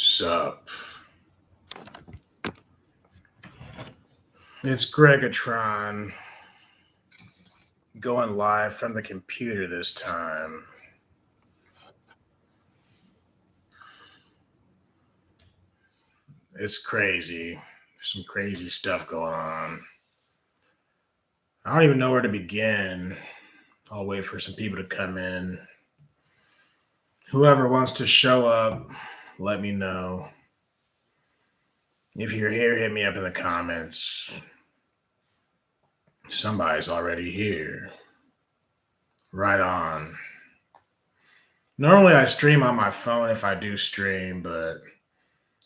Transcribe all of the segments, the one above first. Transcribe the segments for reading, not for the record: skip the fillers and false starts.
Sup? It's Gregatron going live from the computer this time. It's crazy. There's some crazy stuff going on. I don't even know where to begin. I'll wait for some people to come in. Whoever wants to show up, let me know. If you're here, hit me up in the comments. Somebody's already here. Right on. Normally I stream on my phone if I do stream, but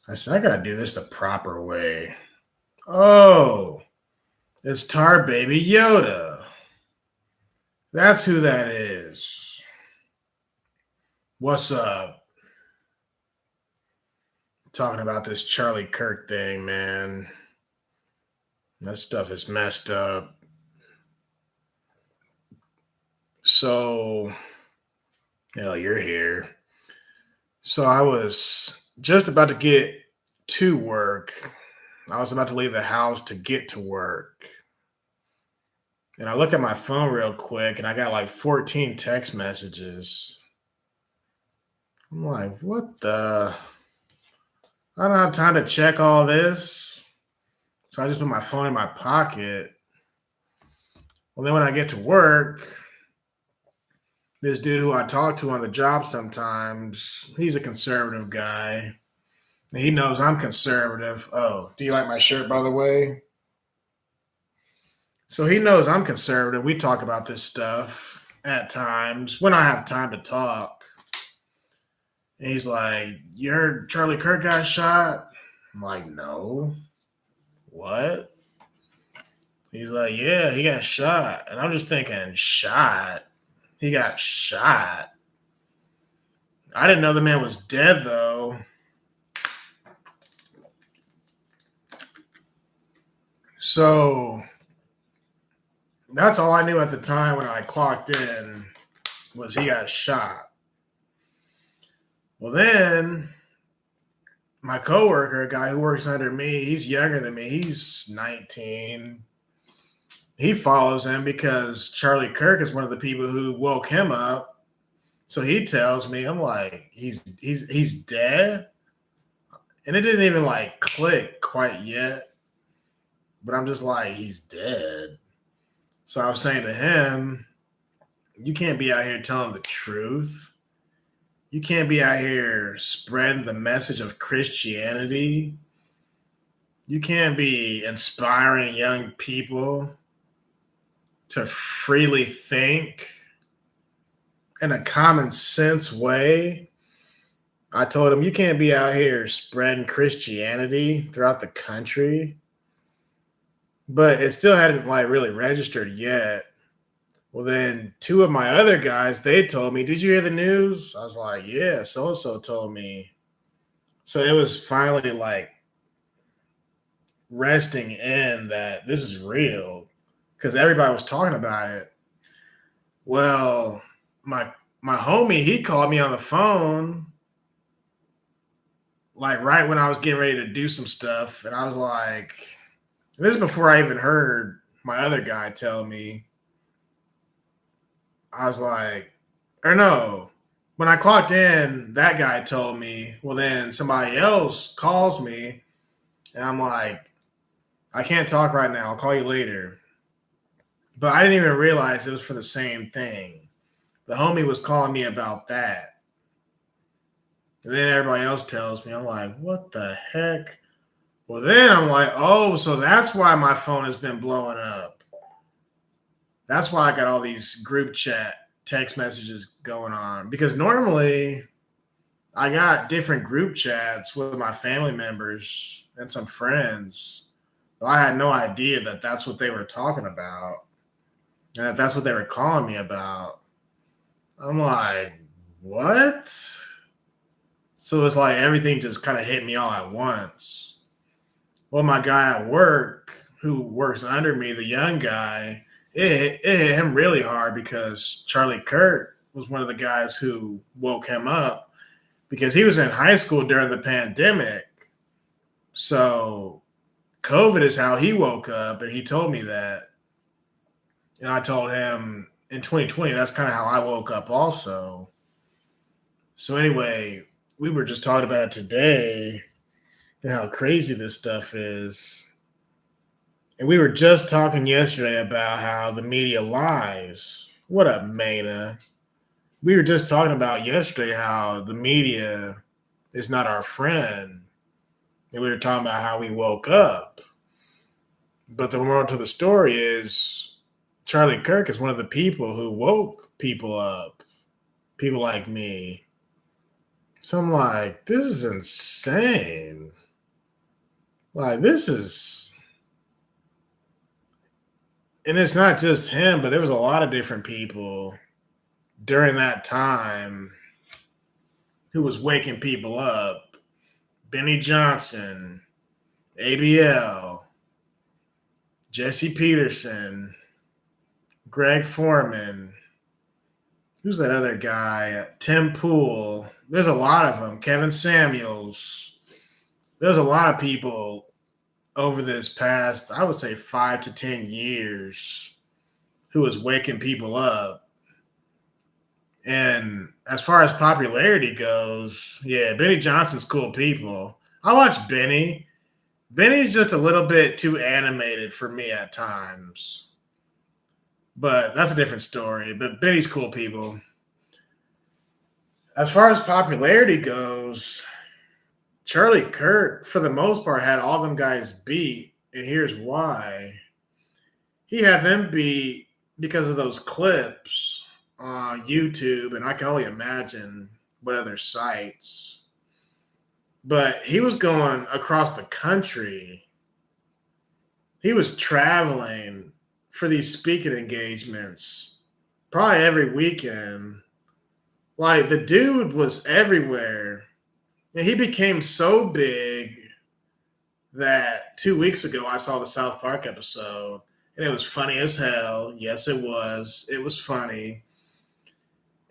I said I gotta do this the proper way. Oh, it's Tar Baby Yoda. That's who that is. What's up? Talking about this Charlie Kirk thing, man. That stuff is messed up. So, hell, you're here. So I was just about to get to work. I was about to leave the house to get to work. And I look at my phone real quick and I got like 14 text messages. I'm like, what the? I don't have time to check all this. So I just put my phone in my pocket. Well, then when I get to work, this dude who I talk to on the job sometimes, he's a conservative guy. And he knows I'm conservative. Oh, do you like my shirt, by the way? So he knows I'm conservative. We talk about this stuff at times when I have time to talk. And he's like, you heard Charlie Kirk got shot? I'm like, no. What? He's like, yeah, he got shot. And I'm just thinking, shot? He got shot. I didn't know the man was dead, though. So that's all I knew at the time when I clocked in was he got shot. Well, then my coworker, a guy who works under me, he's younger than me. He's 19. He follows him because Charlie Kirk is one of the people who woke him up. So he tells me, I'm like, he's dead? And it didn't even like click quite yet. But I'm just like, he's dead. So I was saying to him, you can't be out here telling the truth. You can't be out here spreading the message of Christianity. You can't be inspiring young people to freely think in a common sense way. I told him, you can't be out here spreading Christianity throughout the country. But it still hadn't like really registered yet. Well, then two of my other guys, they told me, did you hear the news? I was like, yeah, so-and-so told me. So it was finally like resting in that this is real because everybody was talking about it. Well, my homie, he called me on the phone like right when I was getting ready to do some stuff. And I was like, this is before I even heard my other guy tell me. I was like, or no, when I clocked in, that guy told me, well, then somebody else calls me and I'm like, I can't talk right now. I'll call you later. But I didn't even realize it was for the same thing. The homie was calling me about that. And then everybody else tells me, I'm like, what the heck? Well, then I'm like, oh, so that's why my phone has been blowing up. That's why I got all these group chat text messages going on. Because normally I got different group chats with my family members and some friends. But I had no idea that that's what they were talking about. And that that's what they were calling me about. I'm like, what? So it's like everything just kind of hit me all at once. Well, my guy at work who works under me, the young guy, it hit him really hard because Charlie Kirk was one of the guys who woke him up because he was in high school during the pandemic. So COVID is how he woke up, and he told me that. And I told him in 2020, that's kind of how I woke up also. So anyway, we were just talking about it today and how crazy this stuff is. And we were just talking yesterday about how the media lies. What up, Maina? We were just talking about yesterday how the media is not our friend. And we were talking about how we woke up. But the moral to the story is Charlie Kirk is one of the people who woke people up, people like me. So I'm like, this is insane. Like, this is, and it's not just him, but there was a lot of different people during that time who was waking people up. Benny Johnson, ABL, Jesse Peterson, Greg Foreman. Who's that other guy? Tim Pool. There's a lot of them. Kevin Samuels. There's a lot of people over this past, I would say 5 to 10 years who was waking people up. And as far as popularity goes, yeah, Benny Johnson's cool people. I watch Benny. Benny's just a little bit too animated for me at times. But that's a different story. But Benny's cool people. As far as popularity goes, Charlie Kirk, for the most part, had all them guys beat. And here's why. He had them beat because of those clips on YouTube, and I can only imagine what other sites. But he was going across the country. He was traveling for these speaking engagements probably every weekend. Like, the dude was everywhere. And he became so big that 2 weeks ago I saw the South Park episode, and it was funny as hell. Yes, it was. It was funny.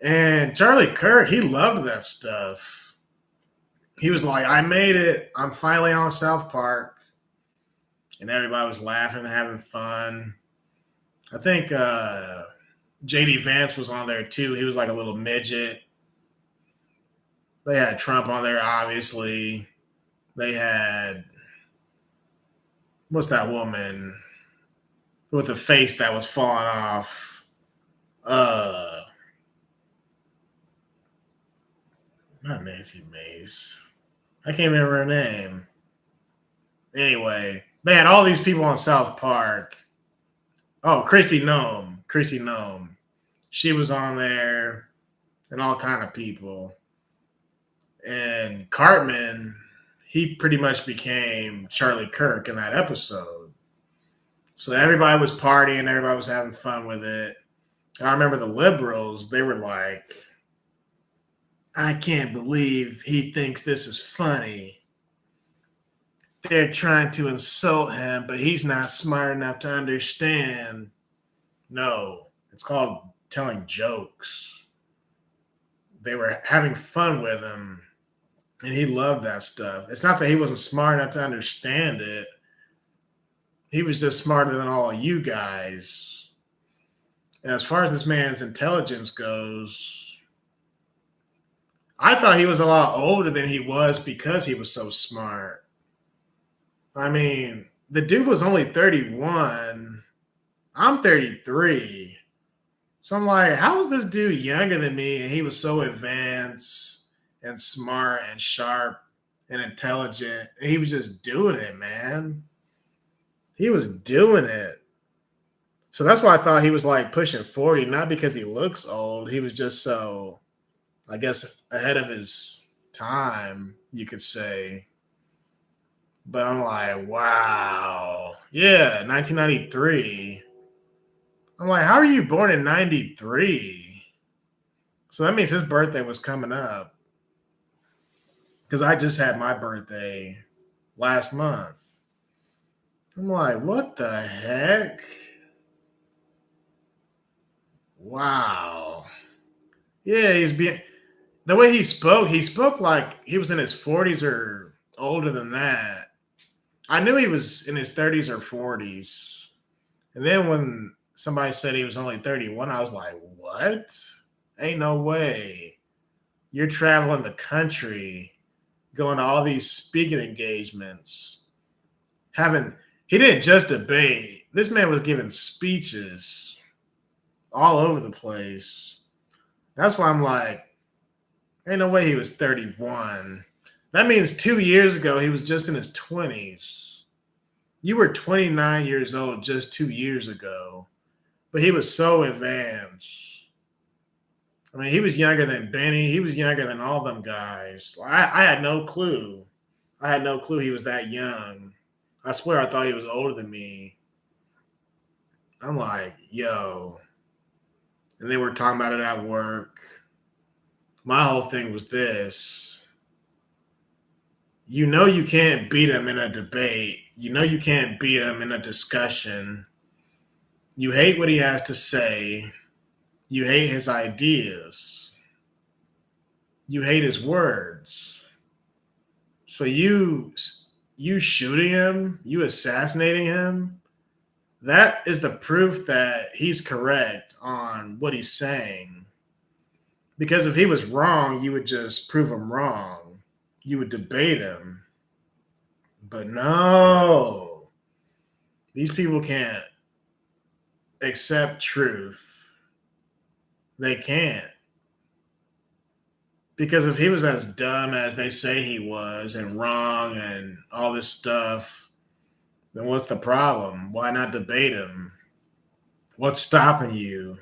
And Charlie Kirk, he loved that stuff. He was like, I made it. I'm finally on South Park. And everybody was laughing and having fun. I think J.D. Vance was on there too. He was like a little midget. They had Trump on there, obviously. They had, what's that woman with the face that was falling off? Not Nancy Mace. I can't remember her name. Anyway, they had all these people on South Park. Oh, Christy Nome. Christy Nome. She was on there, and all kind of people. And Cartman, he pretty much became Charlie Kirk in that episode. So everybody was partying, everybody was having fun with it. And I remember the liberals, they were like, I can't believe he thinks this is funny. They're trying to insult him, but he's not smart enough to understand. No, it's called telling jokes. They were having fun with him, and he loved that stuff. It's not that he wasn't smart enough to understand it. He was just smarter than all of you guys. And as far as this man's intelligence goes, I thought he was a lot older than he was because he was so smart. I mean, the dude was only 31. I'm 33. So I'm like, how is this dude younger than me? And he was so advanced and smart and sharp and intelligent. And he was just doing it, man. He was doing it. So that's why I thought he was like pushing 40, not because he looks old. He was just so, I guess, ahead of his time, you could say. But I'm like, wow. Yeah, 1993. I'm like, how are you born in 93? So that means his birthday was coming up. Because I just had my birthday last month. I'm like, what the heck? Wow. Yeah, the way he spoke like he was in his 40s or older than that. I knew he was in his 30s or 40s. And then when somebody said he was only 31, I was like, what? Ain't no way. You're traveling the country, going to all these speaking engagements, having he didn't just debate. This man was giving speeches all over the place. That's why I'm like, ain't no way he was 31. That means 2 years ago he was just in his 20s. You were 29 years old just 2 years ago, but he was so advanced. I mean, he was younger than Benny. He was younger than all them guys. I had no clue. I had no clue he was that young. I swear I thought he was older than me. I'm like, yo. And they were talking about it at work. My whole thing was this. You know you can't beat him in a debate. You know you can't beat him in a discussion. You hate what he has to say. You hate his ideas. You hate his words. So you shooting him, you assassinating him, that is the proof that he's correct on what he's saying. Because if he was wrong, you would just prove him wrong. You would debate him. But no, these people can't accept truth. They can't. Because if he was as dumb as they say he was and wrong and all this stuff, then what's the problem? Why not debate him? What's stopping you?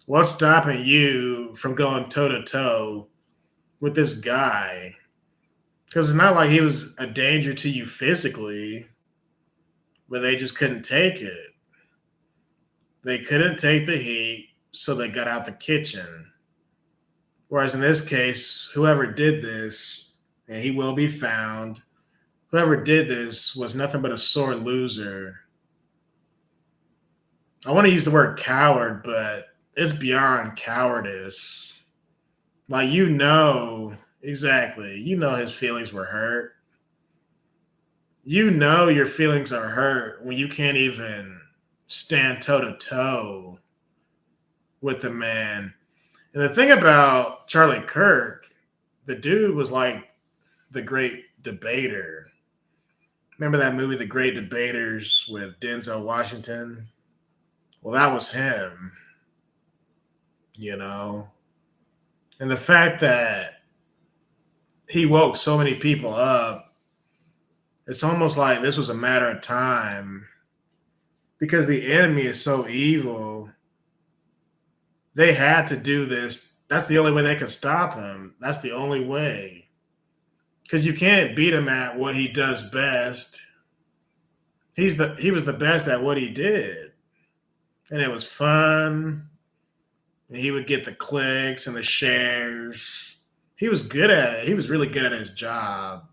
What's stopping you from going toe to toe with this guy? Because it's not like he was a danger to you physically, but they just couldn't take it. They couldn't take the heat, so they got out the kitchen. Whereas in this case, whoever did this, and he will be found, whoever did this was nothing but a sore loser. I want to use the word coward, but it's beyond cowardice. Like, exactly, his feelings were hurt. You know your feelings are hurt when you can't even stand toe to toe with the man. And the thing about Charlie Kirk, the dude was like the great debater. Remember that movie, The Great Debaters, with Denzel Washington? Well, that was him, you know? And the fact that he woke so many people up, it's almost like this was a matter of time because the enemy is so evil. They had to do this. That's the only way they could stop him. That's the only way. Because you can't beat him at what he does best. He was the best at what he did. And it was fun. And he would get the clicks and the shares. He was good at it. He was really good at his job.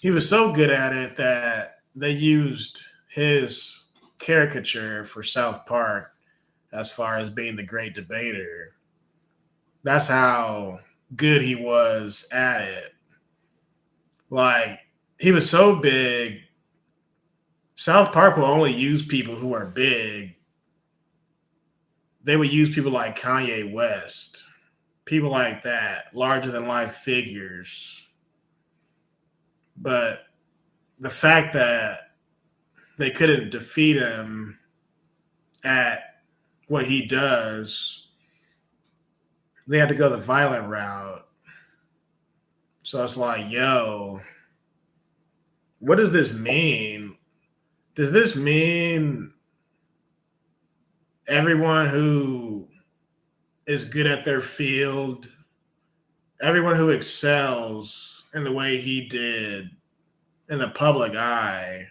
He was so good at it that they used his caricature for South Park as far as being the great debater. That's how good he was at it. Like, he was so big. South Park will only use people who are big. They would use people like Kanye West, people like that, larger than life figures. But the fact that they couldn't defeat him at what he does, they had to go the violent route. So it's like, yo, what does this mean? Does this mean everyone who is good at their field, everyone who excels in the way he did in the public eye,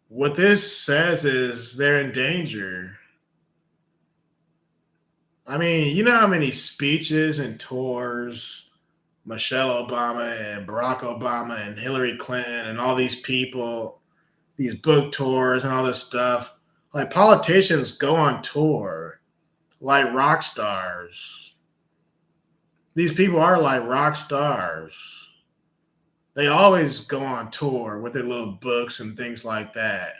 what this says is they're in danger? I mean, you know how many speeches and tours Michelle Obama and Barack Obama and Hillary Clinton and all these people, these book tours and all this stuff. Like, politicians go on tour. like rock stars. These people are like rock stars. They always go on tour with their little books and things like that.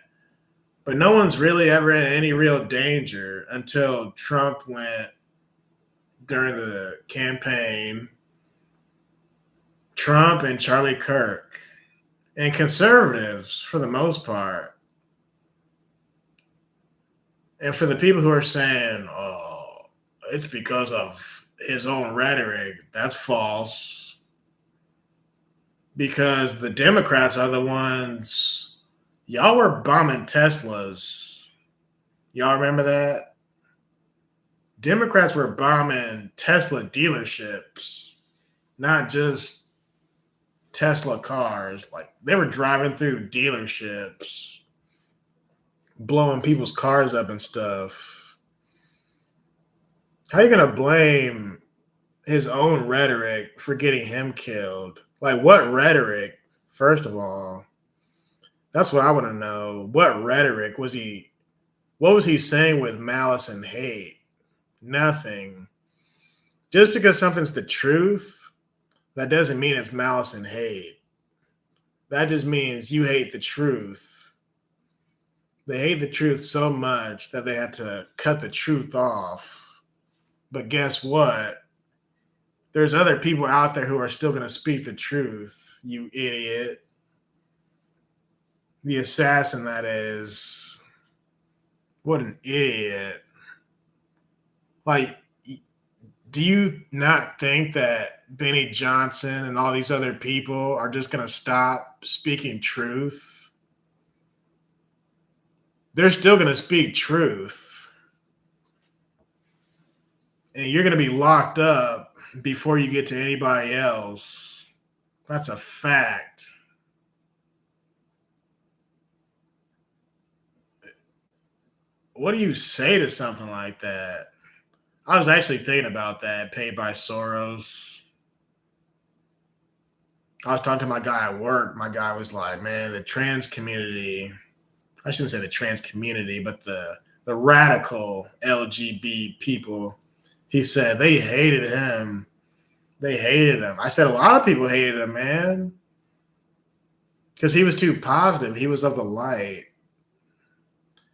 But no one's really ever in any real danger until Trump went during the campaign. Trump and Charlie Kirk and conservatives for the most part. And for the people who are saying, oh, it's because of his own rhetoric, that's false. Because the Democrats are the ones, y'all were bombing Teslas. Y'all remember that? Democrats were bombing Tesla dealerships, not just Tesla cars. Like they were driving through dealerships, blowing people's cars up and stuff. How are you going to blame his own rhetoric for getting him killed? Like, what rhetoric, first of all? That's what I want to know. What rhetoric was he, what was he saying with malice and hate? Nothing. Just because something's the truth, that doesn't mean it's malice and hate. That just means you hate the truth. They hate the truth so much that they had to cut the truth off. But guess what? There's other people out there who are still going to speak the truth, you idiot. The assassin, that is. What an idiot. Like, do you not think that Benny Johnson and all these other people are just going to stop speaking truth? They're still going to speak truth. And you're going to be locked up before you get to anybody else. That's a fact. What do you say to something like that? I was actually thinking about that, paid by Soros. I was talking to my guy at work. My guy was like, man, the trans community, I shouldn't say the trans community, but the radical LGBT people, he said they hated him. They hated him. I said a lot of people hated him, man. Because he was too positive. He was of the light.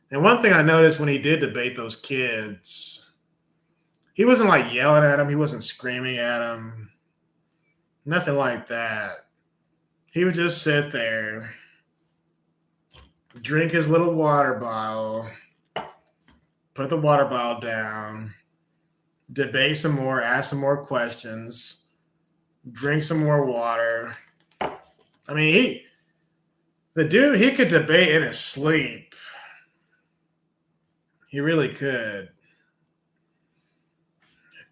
And one thing I noticed when he did debate those kids, he wasn't like yelling at them. He wasn't screaming at them. Nothing like that. He would just sit there, drink his little water bottle, put the water bottle down, debate some more, ask some more questions, drink some more water. I mean, the dude, he could debate in his sleep. He really could.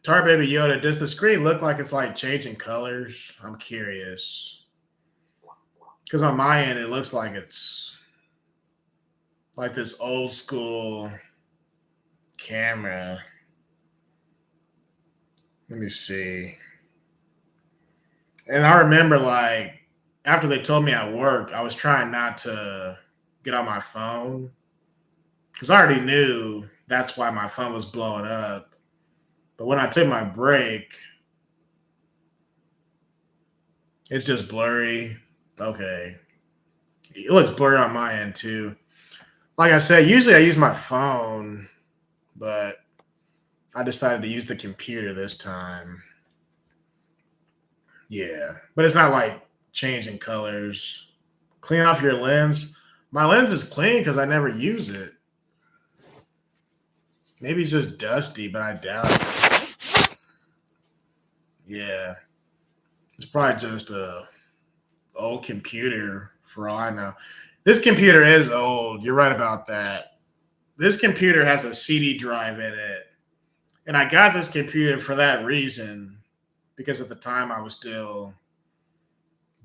Tar Baby Yoda, does the screen look like it's like changing colors? I'm curious. Because on my end, it looks like it's like this old school camera. Let me see. And I remember, like, after they told me at work, I was trying not to get on my phone because I already knew that's why my phone was blowing up. But when I took my break, it's just blurry. Okay. It looks blurry on my end, too. Like I said, usually I use my phone, but I decided to use the computer this time. Yeah. But it's not like changing colors. Clean off your lens. My lens is clean because I never use it. Maybe it's just dusty, but I doubt it. Yeah. It's probably just a old computer for all I know. This computer is old. You're right about that. This computer has a CD drive in it. And I got this computer for that reason because at the time I was still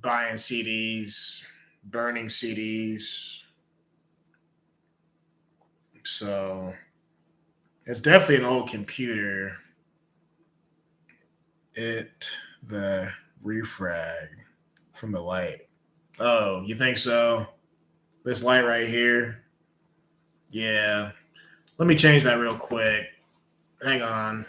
buying CDs, burning CDs. So it's definitely an old computer. The refrag from the light. Oh, you think so? This light right here? Yeah. Let me change that real quick. Hang on.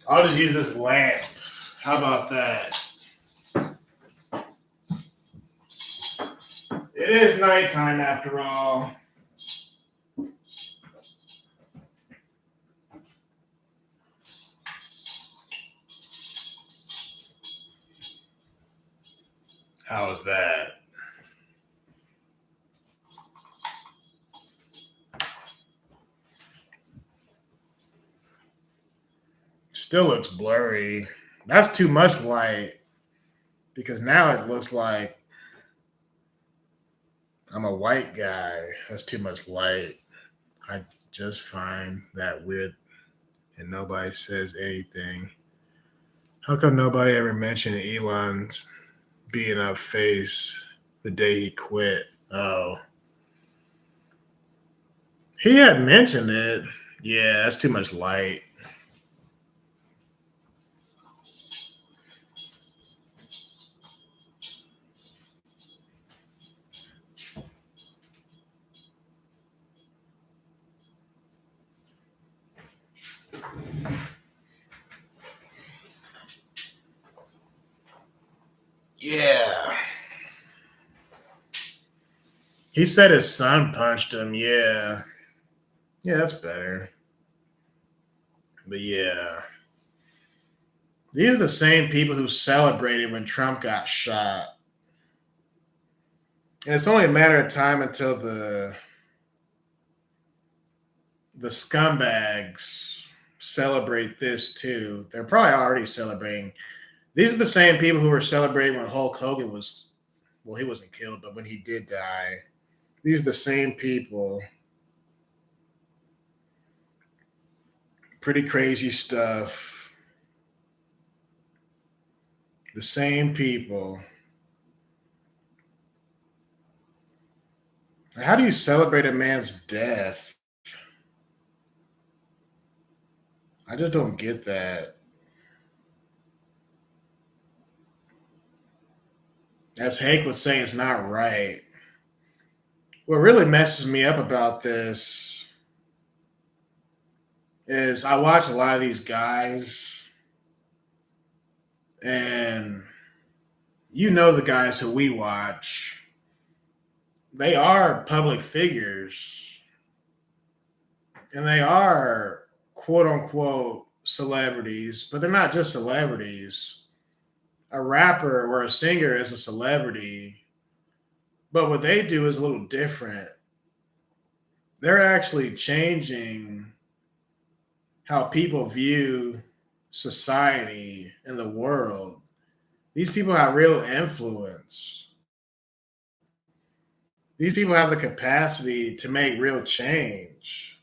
I'll just use this lamp. How about that? It is nighttime after all. How is that? Still looks blurry. That's too much light because now it looks like I'm a white guy. That's too much light. I just find that weird and nobody says anything. How come nobody ever mentioned Elon's being up face the day he quit? Oh, he had mentioned it. Yeah, that's too much light. Yeah. He said his son punched him. Yeah. Yeah, that's better. But yeah. These are the same people who celebrated when Trump got shot. And it's only a matter of time until the scumbags celebrate this too. They're probably already celebrating. These are the same people who were celebrating when Hulk Hogan was, well, he wasn't killed, but when he did die. These are the same people. Pretty crazy stuff. The same people. How do you celebrate a man's death? I just don't get that. As Hank would say, it's not right. What really messes me up about this is I watch a lot of these guys, and you know the guys who we watch, they are public figures, and they are quote unquote celebrities, but they're not just celebrities. A rapper or a singer is a celebrity, but what they do is a little different. They're actually changing how people view society and the world. These people have real influence. These people have the capacity to make real change.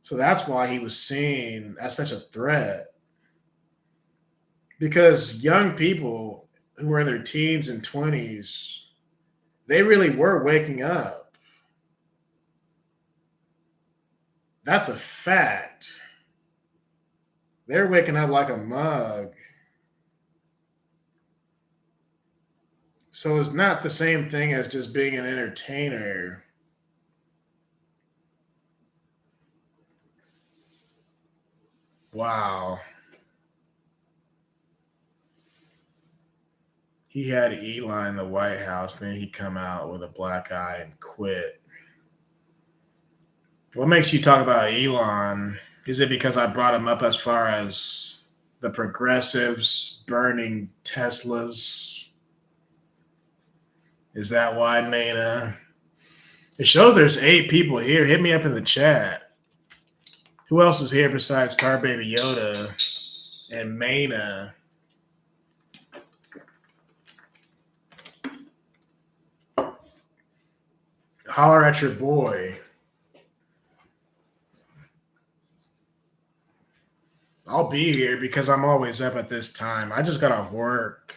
So that's why he was seen as such a threat. Because young people who were in their teens and 20s, they really were waking up. That's a fact. They're waking up like a mug. So it's not the same thing as just being an entertainer. Wow. He had Elon in the White House, then he come out with a black eye and quit. What makes you talk about Elon? Is it because I brought him up as far as the progressives burning Teslas? Is that why, Mana? It shows there's 8 people here. Hit me up in the chat. Who else is here besides Car Baby Yoda and Mana? Holler at your boy. I'll be here because I'm always up at this time. I just got off work.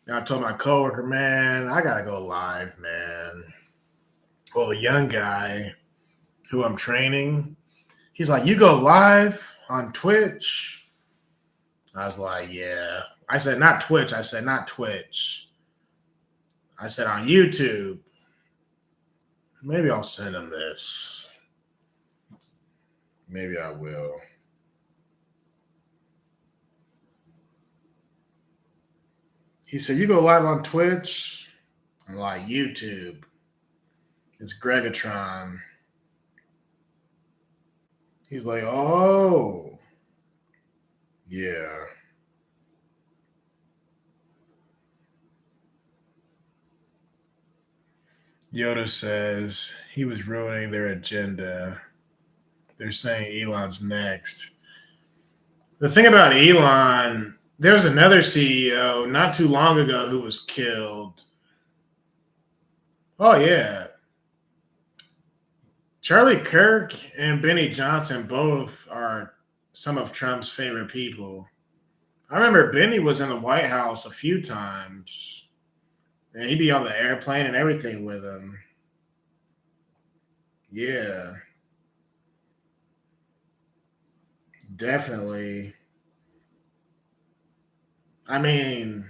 And I told my coworker, man, I gotta go live, man. Well, a young guy who I'm training, he's like, "You go live on Twitch?" I was like, "Yeah." I said, "Not Twitch." I said, "Not Twitch." I said, "On YouTube." Maybe I'll send him this. Maybe I will. He said, "You go live on Twitch?" I'm like, "YouTube." It's Gregatron. He's like, "Oh, yeah." Yoda says he was ruining their agenda. They're saying Elon's next. The thing about Elon, there was another CEO not too long ago who was killed. Oh, yeah. Charlie Kirk and Benny Johnson both are some of Trump's favorite people. I remember Benny was in the White House a few times, and he'd be on the airplane and everything with him. Yeah, definitely. I mean,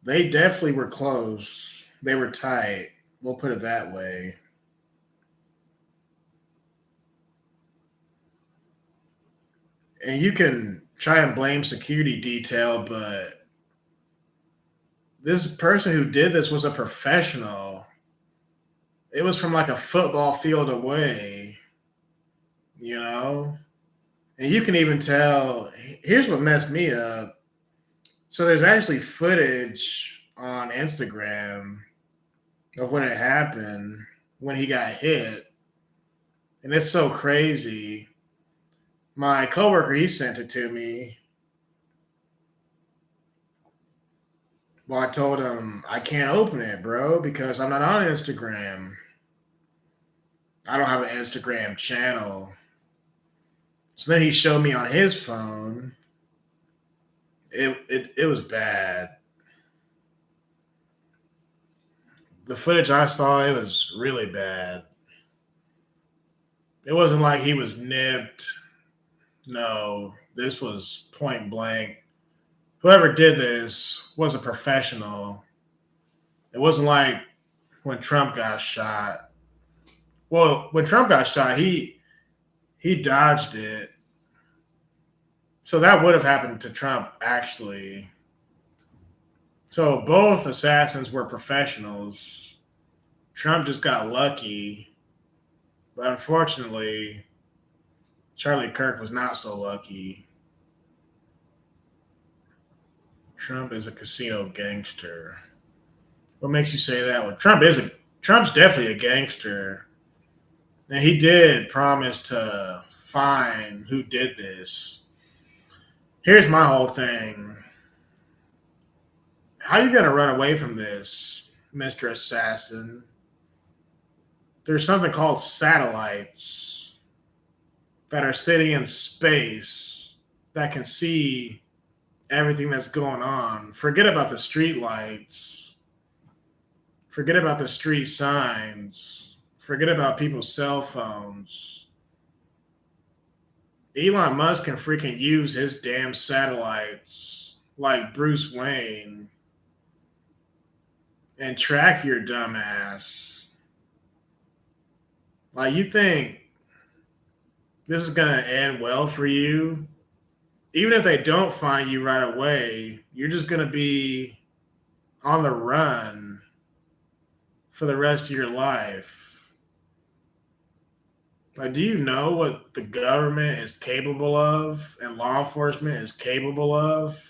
they definitely were close. They were tight. We'll put it that way. And you can try and blame security detail, but this person who did this was a professional. It was from like a football field away, you know? And you can even tell. Here's what messed me up. So there's actually footage on Instagram of when it happened, when he got hit. And it's so crazy. My coworker, he sent it to me. Well, I told him I can't open it, bro, because I'm not on Instagram. I don't have an Instagram channel. So then he showed me on his phone. It was bad. The footage I saw, it was really bad. It wasn't like he was nipped. No, this was point blank. Whoever did this was a professional. It wasn't like when Trump got shot. Well, when Trump got shot, he dodged it. So that would have happened to Trump actually. So both assassins were professionals. Trump just got lucky, but unfortunately, Charlie Kirk was not so lucky. Trump is a casino gangster. What makes you say that? Well, Trump's definitely a gangster, and he did promise to find who did this. Here's my whole thing. How are you gonna run away from this, Mr. Assassin? There's something called satellites that are sitting in space that can see everything that's going on. Forget about the street lights. Forget about the street signs. Forget about people's cell phones. Elon Musk can freaking use his damn satellites like Bruce Wayne and track your dumb ass. Like, you think this is going to end well for you? Even if they don't find you right away, you're just going to be on the run for the rest of your life. Like, do you know what the government is capable of and law enforcement is capable of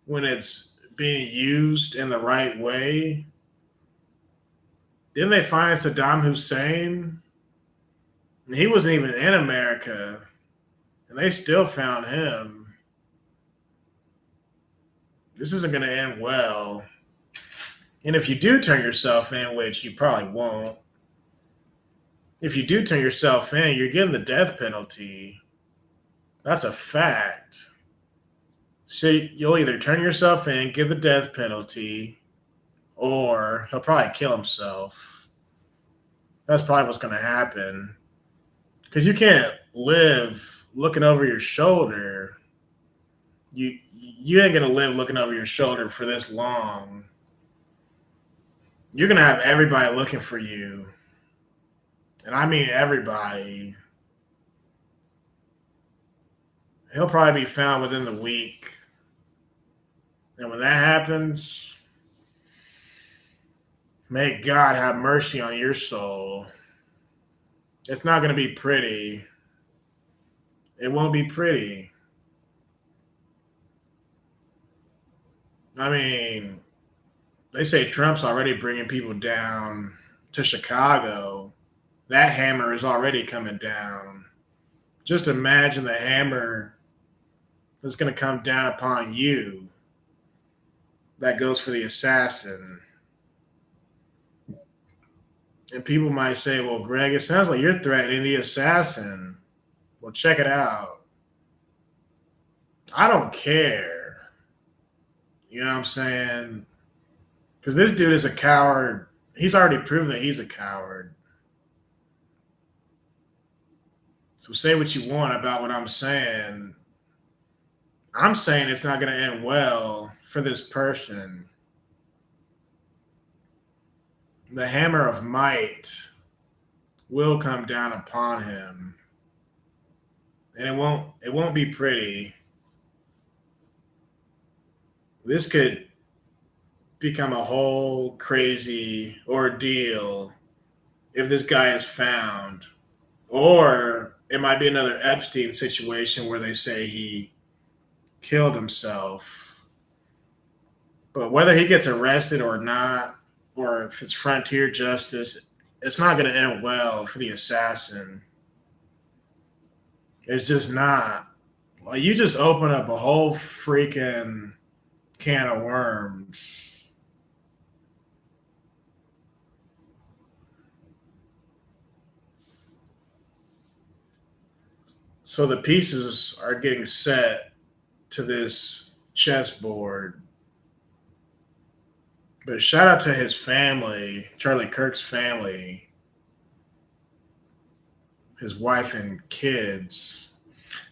when it's being used in the right way? Didn't they find Saddam Hussein? And he wasn't even in America, and they still found him. This isn't going to end well. And if you do turn yourself in, which you probably won't, if you do turn yourself in, you're getting the death penalty. That's a fact. So you'll either turn yourself in, get the death penalty, or he'll probably kill himself. That's probably what's going to happen. Because you can't live looking over your shoulder. You ain't going to live looking over your shoulder for this long. You're going to have everybody looking for you. And I mean everybody. He'll probably be found within the week. And when that happens, may God have mercy on your soul. It's not going to be pretty. It won't be pretty. I mean, they say Trump's already bringing people down to Chicago. That hammer is already coming down. Just imagine the hammer that's going to come down upon you. That goes for the assassin. And people might say, well, Greg, it sounds like you're threatening the assassin. Well, check it out. I don't care. You know what I'm saying? Because this dude is a coward. He's already proven that he's a coward. So say what you want about what I'm saying. I'm saying it's not going to end well for this person. The hammer of might will come down upon him. And it won't be pretty. This could become a whole crazy ordeal if this guy is found. Or it might be another Epstein situation where they say he killed himself. But whether he gets arrested or not, or if it's frontier justice, it's not going to end well for the assassin. It's just not. Like, you just open up a whole freaking can of worms. So the pieces are getting set to this chessboard. But shout out to his family, Charlie Kirk's family, his wife and kids.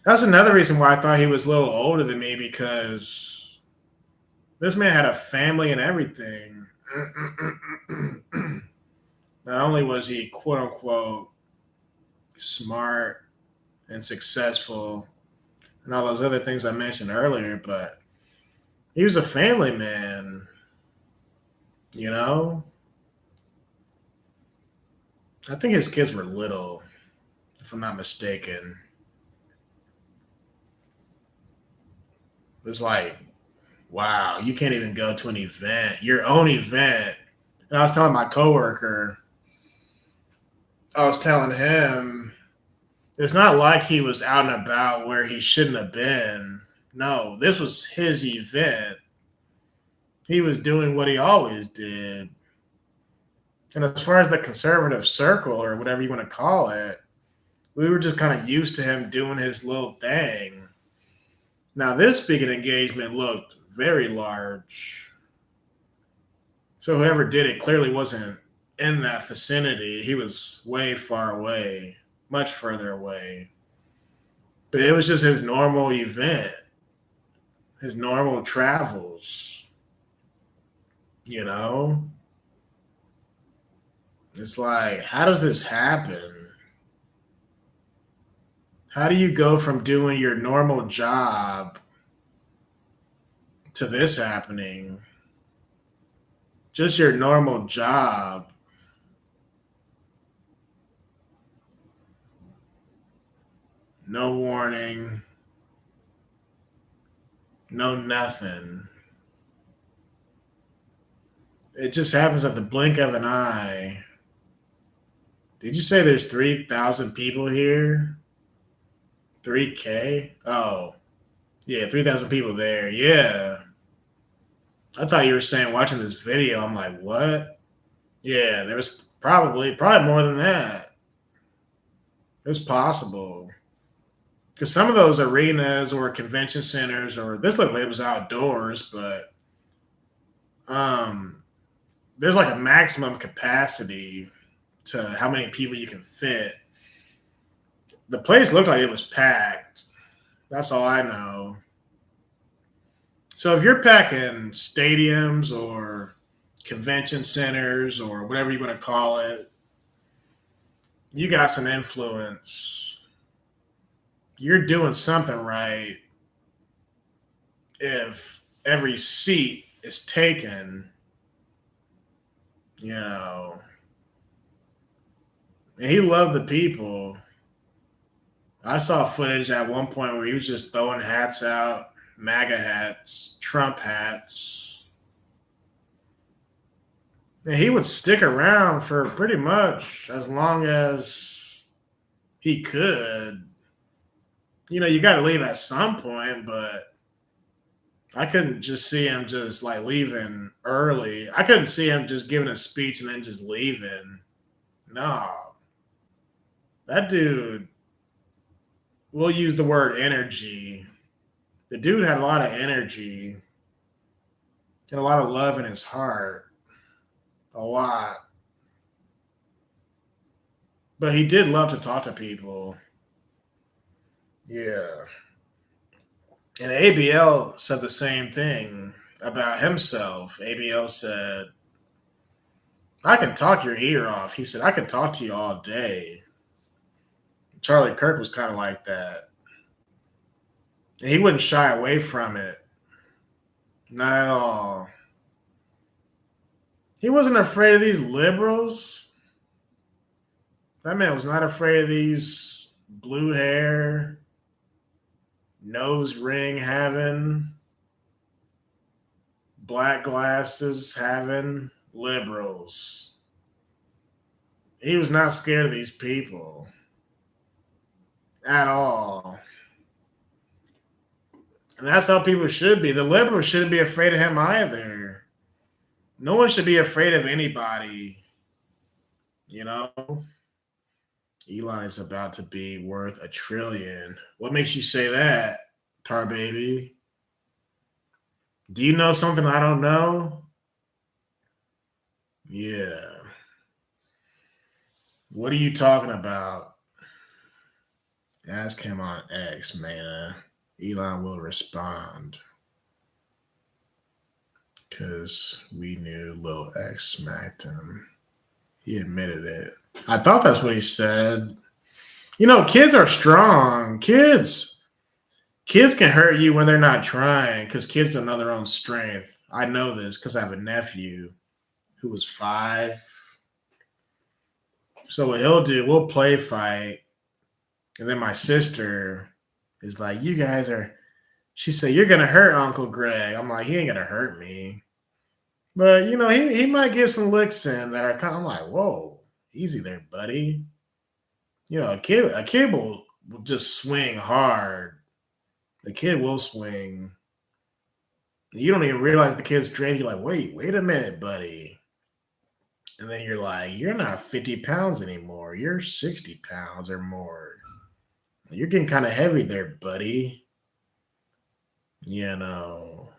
That's another reason why I thought he was a little older than me, because this man had a family and everything. Not only was he, quote unquote, smart and successful and all those other things I mentioned earlier, but he was a family man, you know? I think his kids were little, if I'm not mistaken. It's like, wow, you can't even go to an event, your own event. And I was telling my coworker, I was telling him, it's not like he was out and about where he shouldn't have been. No, this was his event. He was doing what he always did. And as far as the conservative circle, or whatever you want to call it, we were just kind of used to him doing his little thing. Now, this speaking engagement looked very large. So whoever did it clearly wasn't in that vicinity. He was way far away, much further away. But it was just his normal event, his normal travels, you know? It's like, how does this happen? How do you go from doing your normal job to this happening? Just your normal job. No warning. No nothing. It just happens at the blink of an eye. Did you say there's 3,000 people here? 3K? Oh, yeah, 3,000 people there. Yeah. I thought you were saying watching this video. I'm like, what? Yeah, there was probably more than that. It's possible. Because some of those arenas or convention centers, or this looked like it was outdoors, but um, there's like a maximum capacity to how many people you can fit. The place looked like it was packed. That's all I know. So if you're packing stadiums or convention centers or whatever you want to call it, you got some influence. You're doing something right if every seat is taken, you know. And he loved the people. I saw footage at one point where he was just throwing hats out, MAGA hats, Trump hats. And he would stick around for pretty much as long as he could. You know, you got to leave at some point, but I couldn't just see him just like leaving early. I couldn't see him just giving a speech and then just leaving. No, that dude, we'll use the word energy. The dude had a lot of energy and a lot of love in his heart. A lot. But he did love to talk to people. Yeah. And ABL said the same thing about himself. ABL said, I can talk your ear off. He said, I can talk to you all day. Charlie Kirk was kind of like that. And he wouldn't shy away from it. Not at all. He wasn't afraid of these liberals. That man was not afraid of these blue hair, nose ring having, black glasses having liberals. He was not scared of these people at all. And that's how people should be. The liberals shouldn't be afraid of him either. No one should be afraid of anybody. You know? Elon is about to be worth $1 trillion. What makes you say that, Tar Baby? Do you know something I don't know? Yeah. What are you talking about? Ask him on X, man. Elon will respond. Because we knew Lil X smacked him. He admitted it. I thought that's what he said. You know, kids are strong. Kids can hurt you when they're not trying because kids don't know their own strength. I know this because I have a nephew who was 5. So what he'll do, we'll play fight. And then my sister is like, you guys are, she said, you're going to hurt Uncle Greg. I'm like, he ain't going to hurt me. But, you know, he might get some licks in that are kind of, I'm like, whoa, easy there, buddy. You know, a kid will just swing hard. The kid will swing. You don't even realize the kid's strength. You're like, wait a minute, buddy. And then you're like, you're not 50 pounds anymore. You're 60 pounds or more. You're getting kind of heavy there, buddy. You know,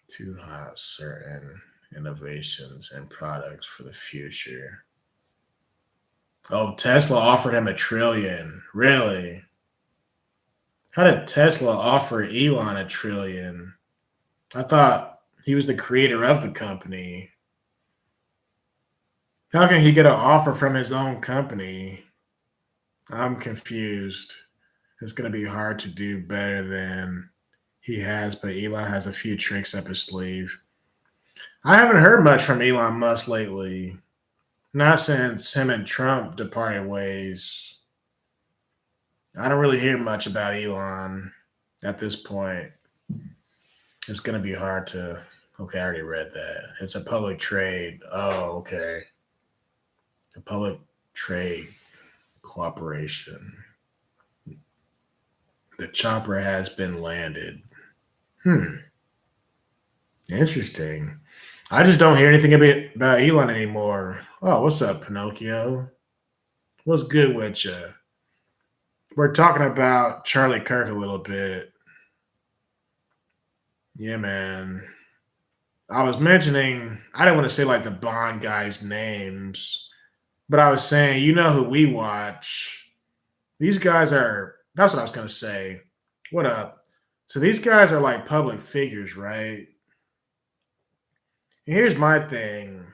too hot, certain innovations and products for the future. Oh, Tesla offered him $1 trillion. Really? How did Tesla offer Elon $1 trillion? I thought he was the creator of the company. How can he get an offer from his own company? I'm confused. It's going to be hard to do better than he has, but Elon has a few tricks up his sleeve. I haven't heard much from Elon Musk lately. Not since him and Trump departed ways. I don't really hear much about Elon at this point. It's going to be hard to. Okay, I already read that. It's a public trade. Oh, okay. A public trade cooperation. The chopper has been landed. Interesting. I just don't hear anything about Elon anymore. Oh, what's up, Pinocchio? What's good with you? We're talking about Charlie Kirk a little bit. Yeah, man. I was mentioning, I didn't want to say like the Bond guys' names, but I was saying, you know who we watch. These guys are, that's what I was going to say. What up? So these guys are like public figures, right? And here's my thing.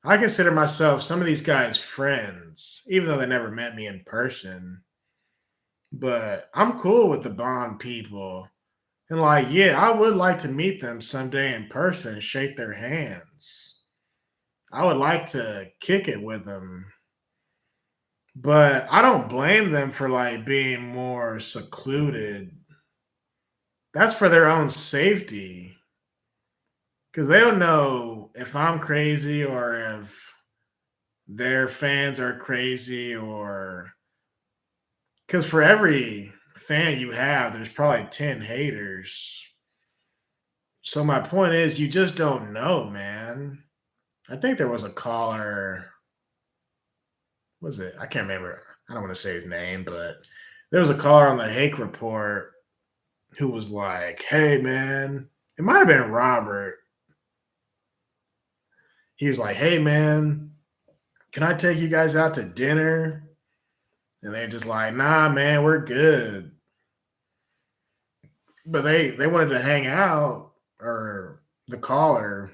I consider myself some of these guys friends, even though they never met me in person. But I'm cool with the Bond people. And like, yeah, I would like to meet them someday in person and shake their hands. I would like to kick it with them. But I don't blame them for like being more secluded. That's for their own safety. Because they don't know if I'm crazy or if their fans are crazy or because for every fan you have, there's probably 10 haters. So my point is you just don't know, man. I think there was a caller. Was it? I can't remember. I don't want to say his name, but there was a caller on the Hake Report who was like, "Hey, man," it might have been Robert. He was like, "Hey, man, can I take you guys out to dinner?" And they're just like, "Nah, man, we're good." But they wanted to hang out, or the caller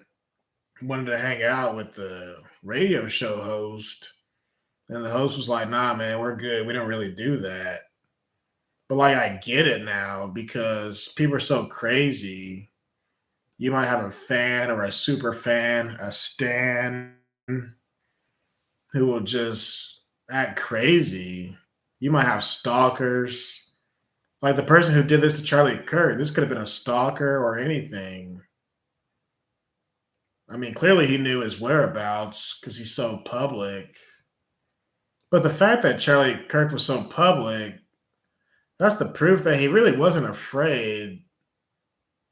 wanted to hang out with the radio show host. And the host was like, "Nah, man, we're good. We don't really do that." But like, I get it now because people are so crazy. You might have a fan or a super fan, a stan who will just act crazy. You might have stalkers. Like the person who did this to Charlie Kirk, this could have been a stalker or anything. I mean, clearly he knew his whereabouts because he's so public. But the fact that Charlie Kirk was so public, that's the proof that he really wasn't afraid.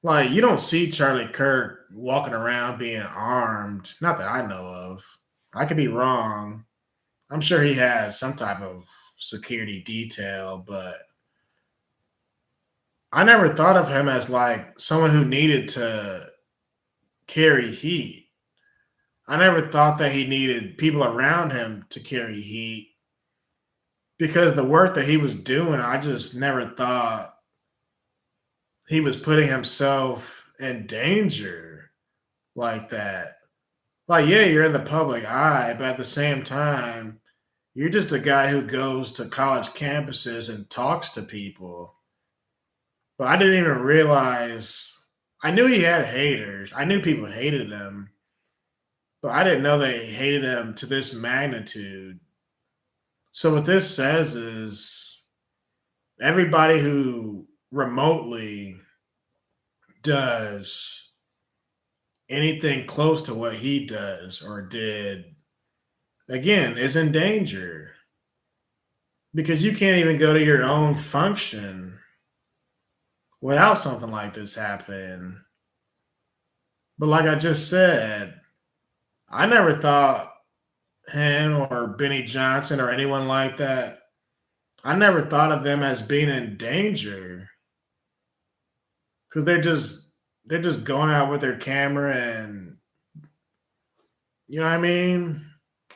Like, you don't see Charlie Kirk walking around being armed. Not that I know of. I could be wrong. I'm sure he has some type of security detail, but I never thought of him as like someone who needed to carry heat. I never thought that he needed people around him to carry heat because the work that he was doing, I just never thought he was putting himself in danger like that. Like, yeah, you're in the public eye, but at the same time, you're just a guy who goes to college campuses and talks to people. But I didn't even realize. I knew he had haters. I knew people hated him, but I didn't know they hated him to this magnitude. So what this says is everybody who remotely does anything close to what he does or did, again, is in danger because you can't even go to your own function without something like this happening. But like I just said, I never thought him or Benny Johnson or anyone like that, I never thought of them as being in danger because they're just going out with their camera and you know what I mean?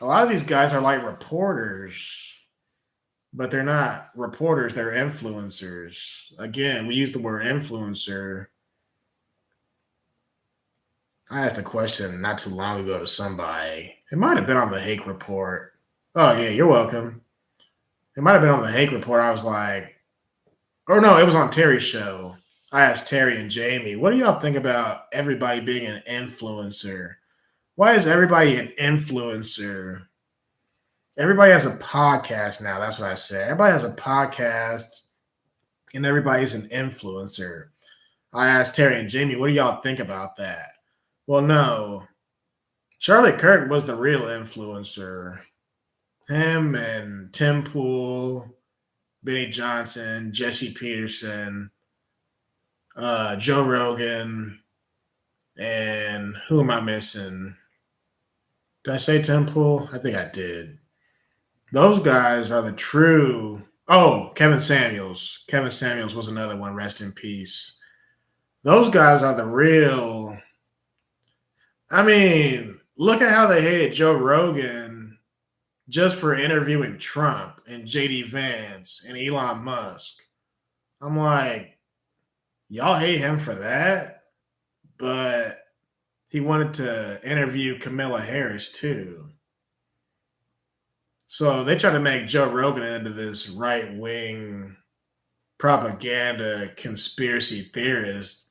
A lot of these guys are like reporters, but they're not reporters, they're influencers. Again, we use the word influencer. I asked a question not too long ago to somebody. It might have been on the Hake Report. Oh, yeah, you're welcome. It might have been on the Hake Report. I was like, or no, it was on Terry's show. I asked Terry and Jamie, what do y'all think about everybody being an influencer? Why is everybody an influencer? Everybody has a podcast now. That's what I said. Everybody has a podcast and everybody's an influencer. I asked Terry and Jamie, what do y'all think about that? Well, no. Charlie Kirk was the real influencer. Him and Tim Pool, Benny Johnson, Jesse Peterson, Joe Rogan, and who am I missing? Did I say Tim Pool? I think I did. Those guys are the true. Oh, Kevin Samuels. Kevin Samuels was another one. Rest in peace. Those guys are the real. I mean, look at how they hated Joe Rogan just for interviewing Trump and JD Vance and Elon Musk. I'm like, y'all hate him for that, but he wanted to interview Kamala Harris too. So they try to make Joe Rogan into this right wing propaganda conspiracy theorist.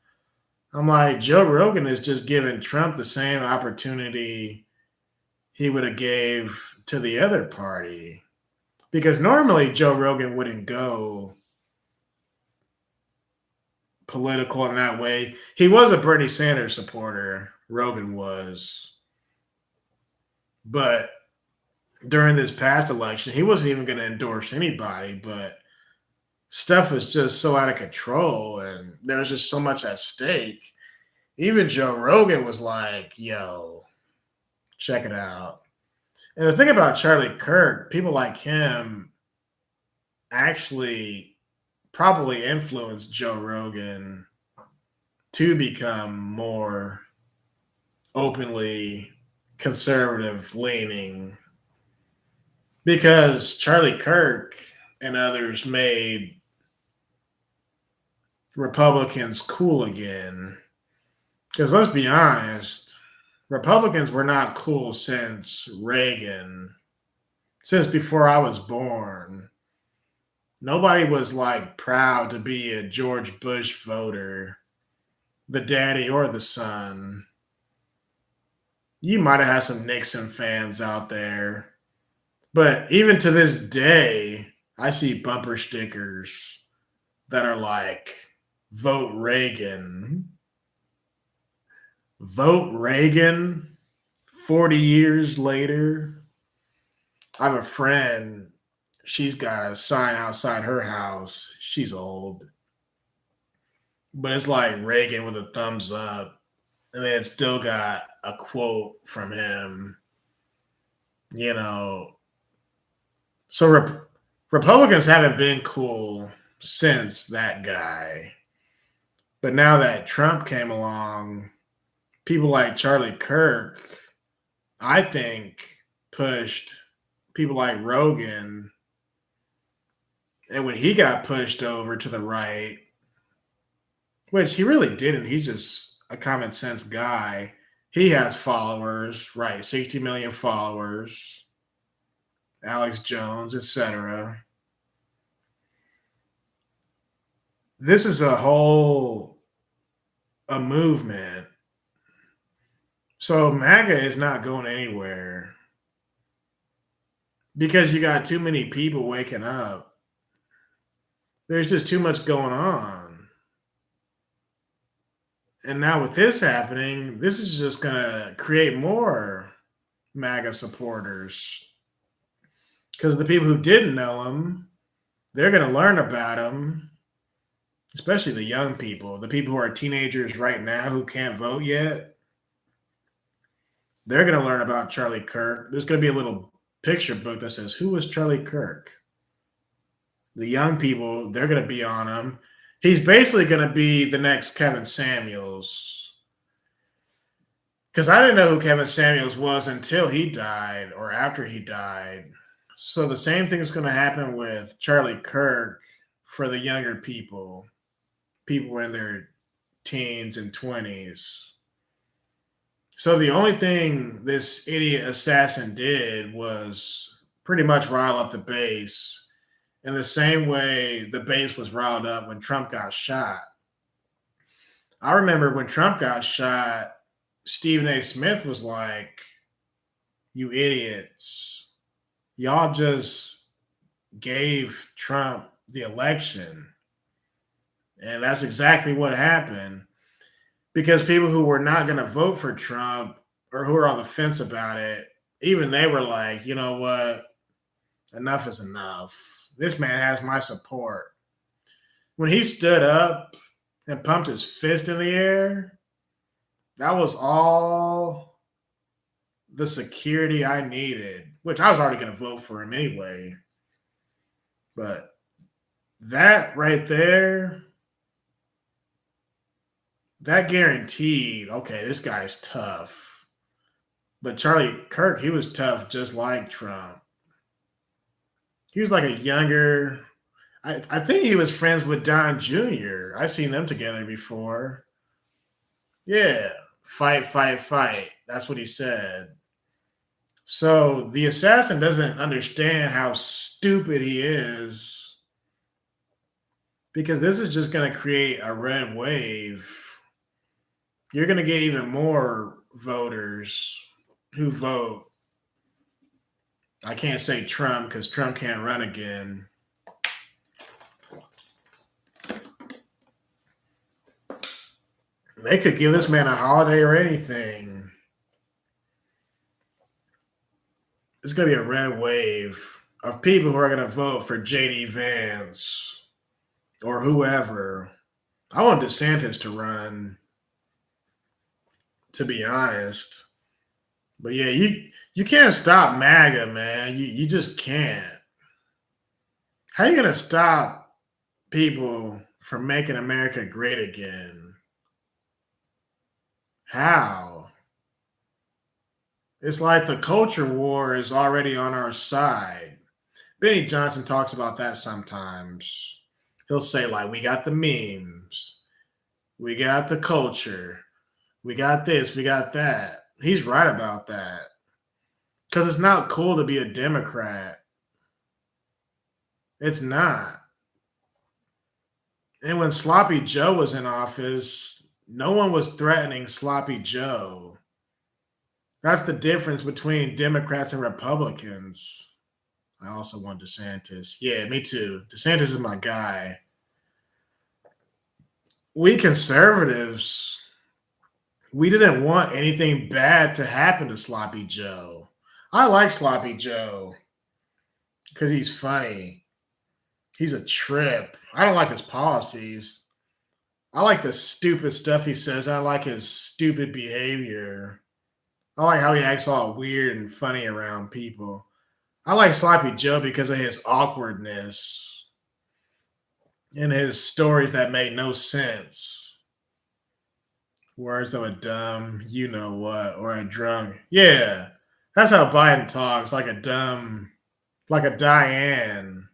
I'm like, Joe Rogan is just giving Trump the same opportunity he would have gave to the other party. Because normally Joe Rogan wouldn't go political in that way. He was a Bernie Sanders supporter, Rogan was. But during this past election, he wasn't even going to endorse anybody, but stuff was just so out of control and there was just so much at stake. Even Joe Rogan was like, yo, check it out. And the thing about Charlie Kirk, people like him actually probably influenced Joe Rogan to become more openly conservative leaning because Charlie Kirk and others made Republicans cool again. Because let's be honest, Republicans were not cool since Reagan, since before I was born. Nobody was like proud to be a George Bush voter, the daddy or the son. You might have had some Nixon fans out there, but even to this day, I see bumper stickers that are like, vote Reagan. Vote Reagan 40 years later. I have a friend, she's got a sign outside her house. She's old, but it's like Reagan with a thumbs up. And then it's still got a quote from him, you know. So Republicans haven't been cool since that guy. But now that Trump came along, people like Charlie Kirk, I think, pushed people like Rogan. And when he got pushed over to the right, which he really didn't, he's just a common sense guy. He has followers, right? 60 million followers, Alex Jones, etc. This is a movement. So MAGA is not going anywhere because you got too many people waking up. There's just too much going on. And now with this happening, this is just going to create more MAGA supporters. Because the people who didn't know him, they're going to learn about him, especially the young people, the people who are teenagers right now who can't vote yet. They're going to learn about Charlie Kirk. There's going to be a little picture book that says, who was Charlie Kirk? The young people, they're going to be on him. He's basically going to be the next Kevin Samuels. Because I didn't know who Kevin Samuels was until he died or after he died. So the same thing is going to happen with Charlie Kirk for the younger people. People in their teens and 20s. So the only thing this idiot assassin did was pretty much rile up the base in the same way the base was riled up when Trump got shot. I remember when Trump got shot, Stephen A. Smith was like, you idiots, y'all just gave Trump the election. And that's exactly what happened. Because people who were not going to vote for Trump or who were on the fence about it, even they were like, you know what? Enough is enough. This man has my support. When he stood up and pumped his fist in the air, that was all the security I needed, which I was already going to vote for him anyway. But that right there, that guaranteed, okay, this guy's tough. But Charlie Kirk, he was tough just like Trump. He was like a younger, I think he was friends with Don Jr. I seen them together before. Yeah, fight, fight, fight. That's what he said. So the assassin doesn't understand how stupid he is because this is just going to create a red wave. You're going to get even more voters who vote. I can't say Trump because Trump can't run again. They could give this man a holiday or anything. It's going to be a red wave of people who are going to vote for JD Vance or whoever. I want DeSantis to run, to be honest. But yeah, you can't stop MAGA, man. You just can't. How are you going to stop people from making America great again? How? It's like the culture war is already on our side. Benny Johnson talks about that sometimes. He'll say, like, we got the memes, we got the culture, we got this, we got that. He's right about that. Because it's not cool to be a Democrat. It's not. And when Sloppy Joe was in office, no one was threatening Sloppy Joe. That's the difference between Democrats and Republicans. I also want DeSantis. Yeah, me too. DeSantis is my guy. We conservatives, we didn't want anything bad to happen to Sloppy Joe. I like Sloppy Joe because he's funny. He's a trip. I don't like his policies. I like the stupid stuff he says. I like his stupid behavior. I like how he acts all weird and funny around people. I like Sloppy Joe because of his awkwardness and his stories that make no sense. Words of a dumb, you know what, or a drunk. Yeah, that's how Biden talks, like a dumb, like a Diane.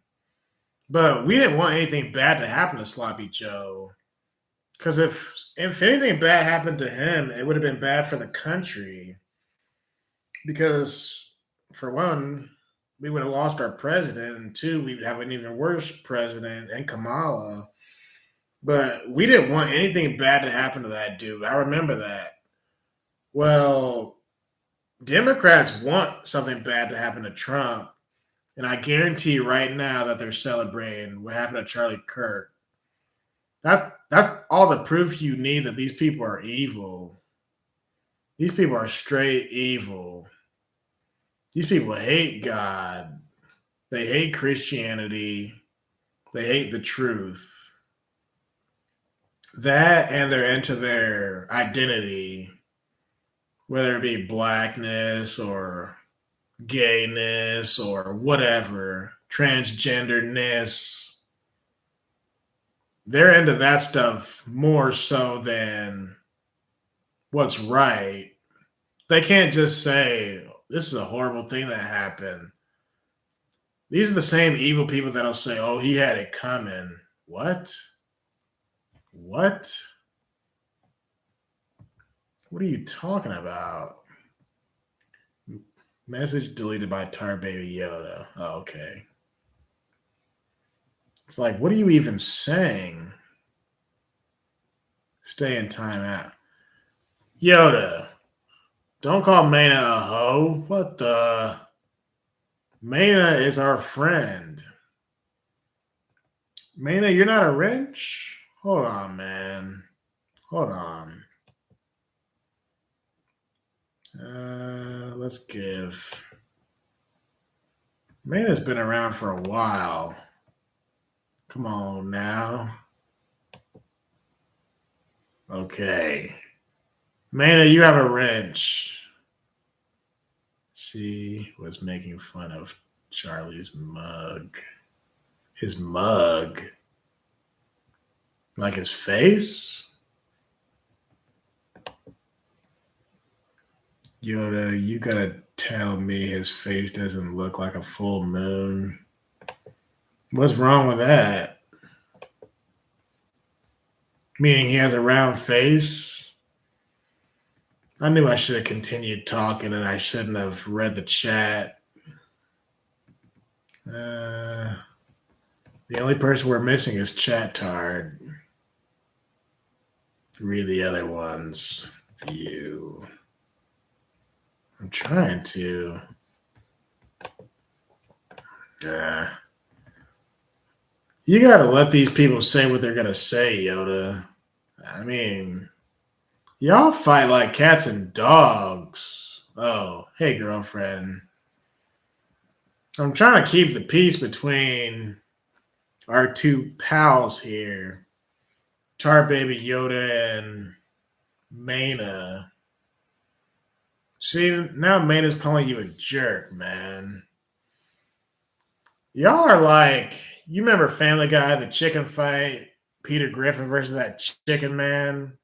But we didn't want anything bad to happen to Sloppy Joe. Because if anything bad happened to him, it would have been bad for the country. Because, for one, we would have lost our president, and two, we'd have an even worse president and Kamala. But we didn't want anything bad to happen to that dude. I remember that. Well, Democrats want something bad to happen to Trump, and I guarantee right now that they're celebrating what happened to Charlie Kirk. That's all the proof you need that these people are evil. These people are straight evil. These people hate God. They hate Christianity. They hate the truth. That and they're into their identity, whether it be blackness or gayness or whatever, transgenderness. They're into that stuff more so than what's right. They can't just say, this is a horrible thing that happened. These are the same evil people that'll say, oh, he had it coming. What? What? What are you talking about? Message deleted by Tar Baby Yoda. Oh, okay. It's like, what are you even saying? Stay in timeout. Yoda, don't call Maina a hoe. What the? Maina is our friend. Maina, you're not a wrench? Hold on, man. Hold on. Let's give. Maina's been around for a while. Come on now. Okay. Maina, you have a wrench. She was making fun of Charlie's mug. His mug. Like his face? Yoda, you gotta tell me his face doesn't look like a full moon. What's wrong with that? Meaning he has a round face? I knew I should have continued talking and I shouldn't have read the chat. The only person we're missing is Chat Tard. Read the other ones. View. I'm trying to. You gotta let these people say what they're gonna say, Yoda. I mean, y'all fight like cats and dogs. Oh, hey, girlfriend. I'm trying to keep the peace between our two pals here, Tar Baby Yoda and Maina. See, now Maina's calling you a jerk, man. Y'all are like, you remember Family Guy, the chicken fight, Peter Griffin versus that chicken man?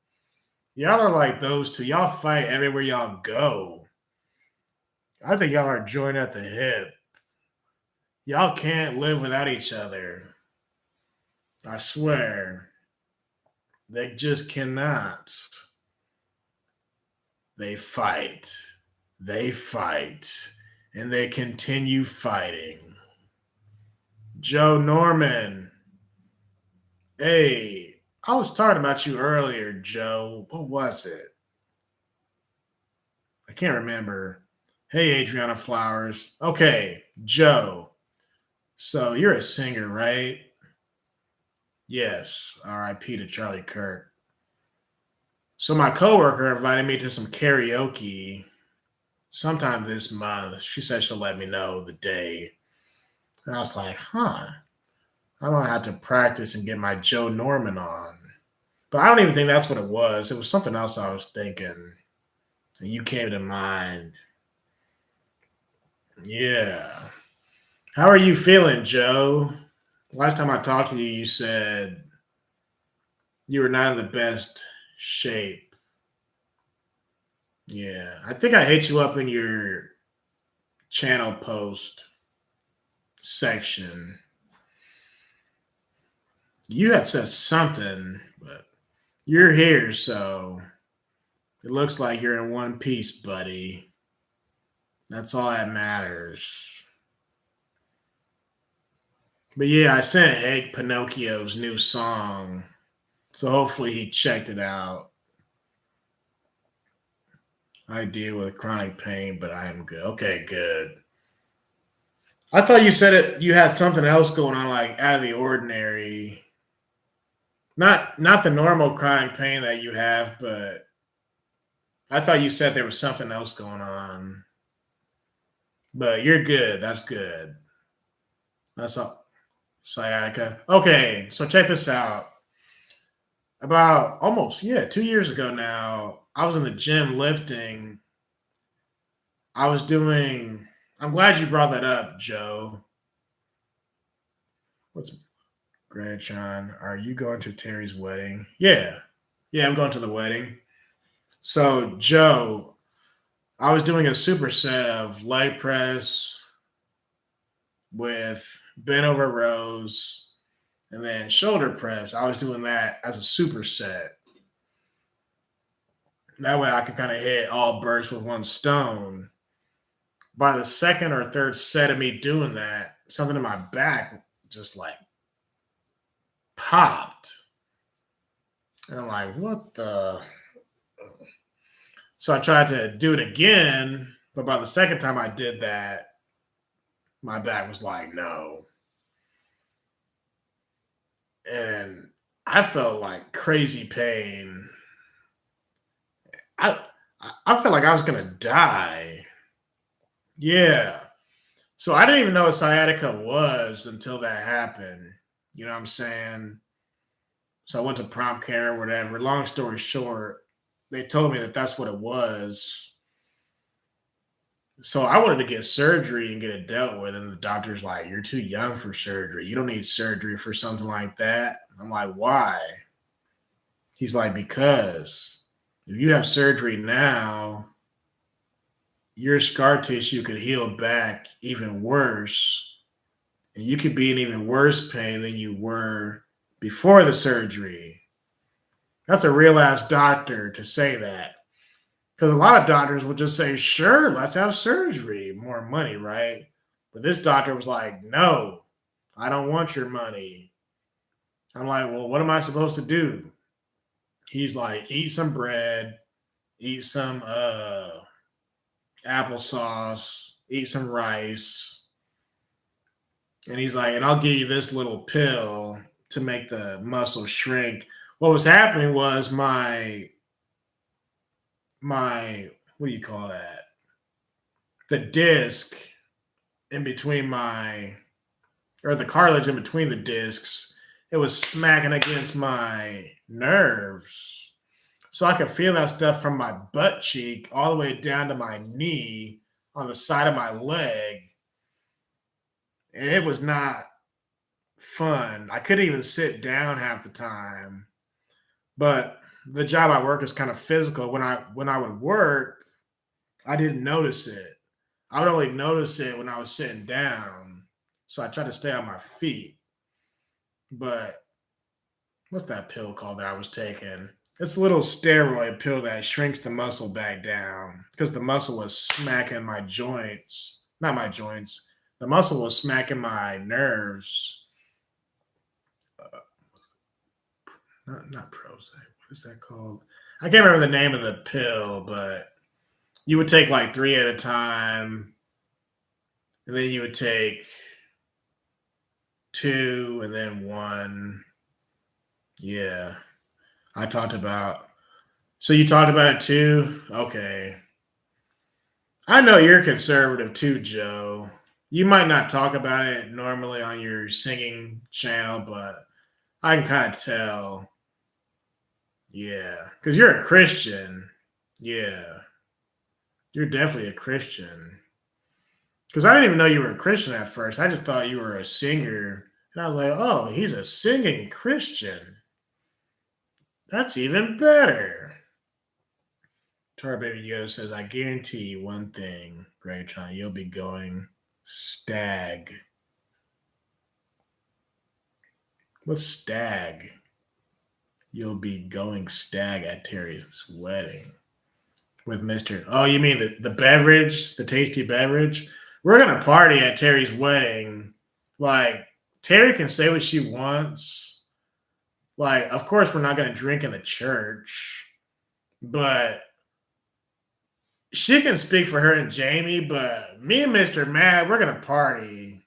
Y'all are like those two. Y'all fight everywhere y'all go. I think y'all are joined at the hip. Y'all can't live without each other. I swear. They just cannot. They fight. They fight. And they continue fighting. Joe Norman. Hey, I was talking about you earlier, Joe. What was it? I can't remember. Hey, Adriana Flowers. Okay, Joe. So you're a singer, right? Yes. R.I.P. to Charlie Kirk. So my coworker invited me to some karaoke sometime this month. She said she'll let me know the day. And I was like, I'm gonna have to practice and get my Joe Norman on. But I don't even think that's what it was. It was something else I was thinking. And you came to mind. Yeah. How are you feeling, Joe? Last time I talked to you, you said you were not in the best shape. Yeah. I think I hit you up in your channel post section. You had said something, but you're here, so it looks like you're in one piece, buddy. That's all that matters. But yeah, I sent Hank Pinocchio's new song, so hopefully he checked it out. I deal with chronic pain, but I am good. Okay, good. I thought you said it. You had something else going on, like out of the ordinary. Not the normal chronic pain that you have, but I thought you said there was something else going on. But you're good. That's good. That's all. Sciatica. Okay, so check this out. About almost, 2 years ago now, I was in the gym lifting. I was doing, I'm glad you brought that up, Joe. What's Greg John? Are you going to Terry's wedding? Yeah. Yeah, I'm going to the wedding. So, Joe, I was doing a superset of leg press with bent over rows and then shoulder press. I was doing that as a superset. That way I could kind of hit all birds with one stone. By the second or third set of me doing that, something in my back just like popped. And I'm like, what the? So I tried to do it again, but by the second time I did that, my back was like, no. And I felt like crazy pain. I felt like I was gonna die. Yeah. So I didn't even know what sciatica was until that happened. You know what I'm saying? So I went to prompt care or whatever. Long story short, they told me that that's what it was. So I wanted to get surgery and get it dealt with. And the doctor's like, "You're too young for surgery. You don't need surgery for something like that." I'm like, "Why?" He's like, "Because if you have surgery now, your scar tissue could heal back even worse. And you could be in even worse pain than you were before the surgery." That's a real ass doctor to say that. Because a lot of doctors will just say, "Sure, let's have surgery, more money," right? But this doctor was like, "No, I don't want your money." I'm like, "Well, what am I supposed to do?" He's like, "Eat some bread, eat some applesauce, eat some rice." And he's like, "And I'll give you this little pill to make the muscle shrink." What was happening was my what do you call that? The disc in between my or the cartilage in between the discs, it was smacking against my nerves. So I could feel that stuff from my butt cheek all the way down to my knee on the side of my leg. And it was not fun. I couldn't even sit down half the time. But the job I work is kind of physical. When I would work, I didn't notice it. I would only notice it when I was sitting down. So I tried to stay on my feet. But what's that pill called that I was taking? It's a little steroid pill that shrinks the muscle back down because the muscle was smacking my joints. Not my joints. The muscle was smacking my nerves. Uh, not Prozac. What is that called? I can't remember the name of the pill, but you would take like three at a time, and then you would take two, and then one. Yeah, I talked about. So you talked about it too? Okay. I know you're conservative too, Joe. You might not talk about it normally on your singing channel, but I can kind of tell. Yeah, because you're a Christian. Yeah, you're definitely a Christian. Because I didn't even know you were a Christian at first. I just thought you were a singer. And I was like, "Oh, he's a singing Christian. That's even better." Tar Baby Yoda says, "I guarantee you one thing, Greatron, you'll be going stag." What's stag? You'll be going stag at Terry's wedding with Mr. Oh, you mean the beverage, the tasty beverage? We're gonna party at Terry's wedding. Like, Terry can say what she wants. Like, of course, we're not gonna drink in the church, but she can speak for her and Jamie. But me and Mr. Matt, we're gonna party.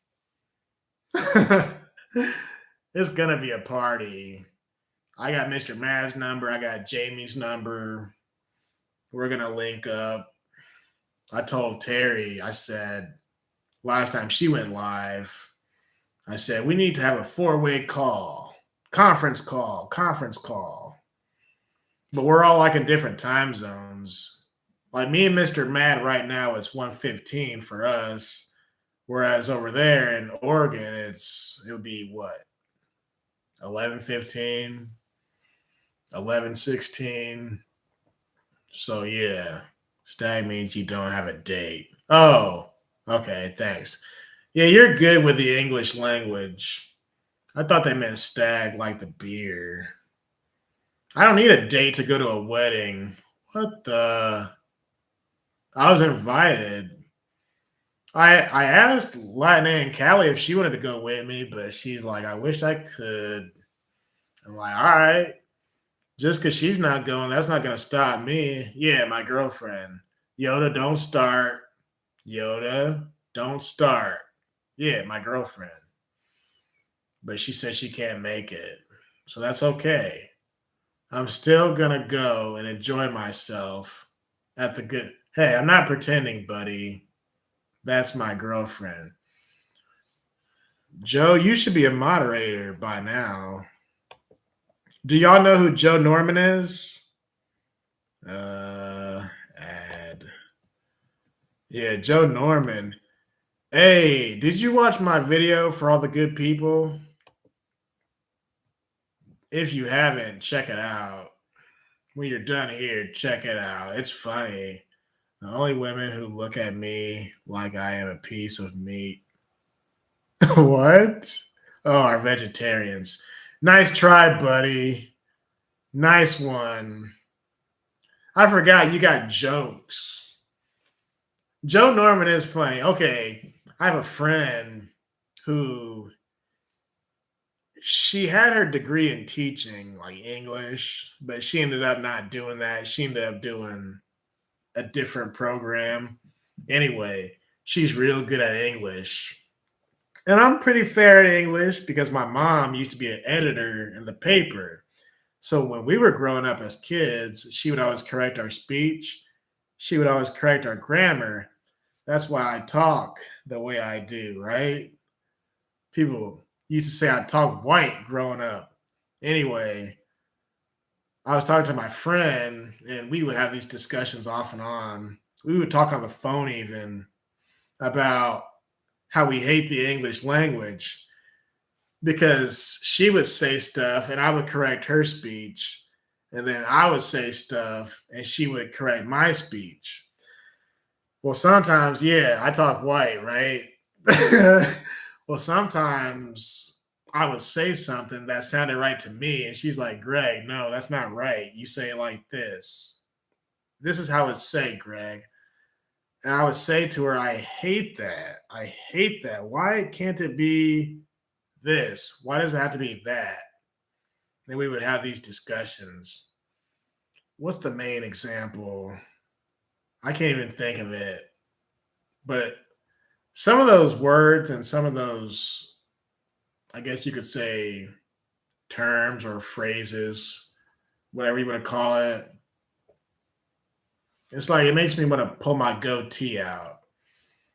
It's gonna be a party. I got Mr. Matt's number. I got Jamie's number. We're gonna link up. I told Terry, I said last time she went live, I said we need to have a four-way call, conference call. But we're all like in different time zones. Like me and Mr. Matt right now, it's 1:15 for us. Whereas over there in Oregon, it'll be what, 11:15, 11:16. So yeah, stag means you don't have a date. Oh, okay, thanks. Yeah, you're good with the English language. I thought they meant stag like the beer. I don't need a date to go to a wedding. What the? I was invited. I asked Latina and Callie if she wanted to go with me, but she's like, "I wish I could." I'm like, "All right." Just because she's not going, that's not going to stop me. Yeah, my girlfriend. Yoda, don't start. Yoda, don't start. Yeah, my girlfriend. But she said she can't make it. So that's okay. I'm still going to go and enjoy myself at the good. Hey, I'm not pretending, buddy. That's my girlfriend. Joe, you should be a moderator by now. Do y'all know who Joe Norman is? Add. Yeah, Joe Norman. Hey, did you watch my video for all the good people? If you haven't, check it out. When you're done here, check it out. It's funny. The only women who look at me like I am a piece of meat. What? Oh, are vegetarians. Nice try, buddy. Nice one. I forgot you got jokes. Joe Norman is funny. Okay, I have a friend who she had her degree in teaching, like English, but she ended up not doing that. She ended up doing a different program. Anyway, she's real good at English. And I'm pretty fair at English because my mom used to be an editor in the paper. So when we were growing up as kids, she would always correct our speech. She would always correct our grammar. That's why I talk the way I do, right? People used to say I talk white growing up. Anyway, I was talking to my friend and we would have these discussions off and on. We would talk on the phone even about how we hate the English language because she would say stuff and I would correct her speech. And then I would say stuff and she would correct my speech. Well, sometimes, yeah, I talk white, right? Well, sometimes I would say something that sounded right to me, and she's like, Greg, no, that's not right. You say it like this. This is how it's said, Greg. And I would say to her, I hate that. I hate that. Why can't it be this? Why does it have to be that? And we would have these discussions. What's the main example? I can't even think of it. But some of those words and some of those, I guess you could say, terms or phrases, whatever you want to call it, it's like it makes me want to pull my goatee out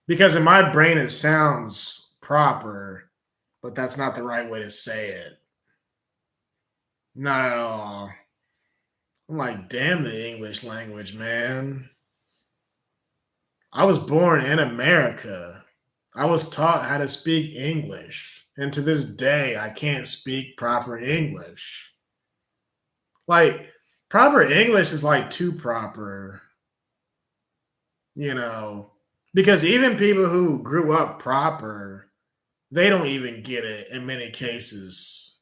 because in my brain it sounds proper, but that's not the right way to say it. Not at all. I'm like, damn the English language, man. I was born in America. I was taught how to speak English. And to this day, I can't speak proper English. Like, proper English is like too proper, you know, because even people who grew up proper, they don't even get it in many cases.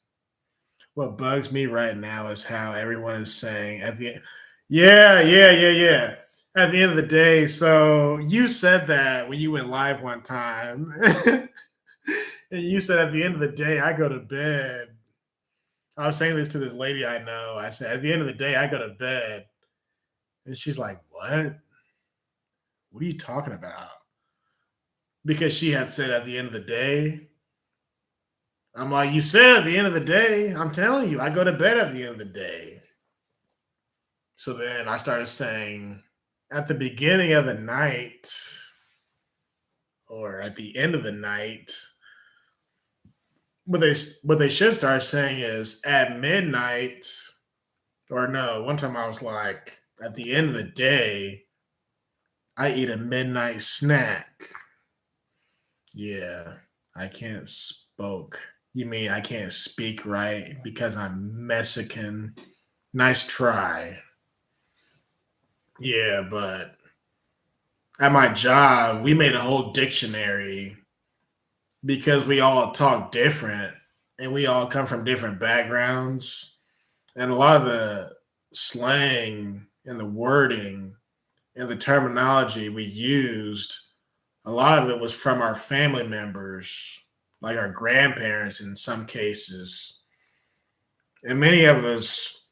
What bugs me right now is how everyone is saying at the yeah. At the end of the day, so you said that when you went live one time, and you said at the end of the day, I go to bed. I was saying this to this lady I know. I said, at the end of the day, I go to bed. And she's like, what? What are you talking about? Because she had said at the end of the day, I'm like, you said at the end of the day, I'm telling you, I go to bed at the end of the day. So then I started saying, at the beginning of the night, or at the end of the night, what they should start saying is at midnight, or no, one time I was like, at the end of the day, I eat a midnight snack. Yeah, I can't spoke. You mean I can't speak right because I'm Mexican? Nice try. Yeah, but at my job, we made a whole dictionary because we all talk different and we all come from different backgrounds. And a lot of the slang and the wording and the terminology we used, a lot of it was from our family members, like our grandparents in some cases. And many of us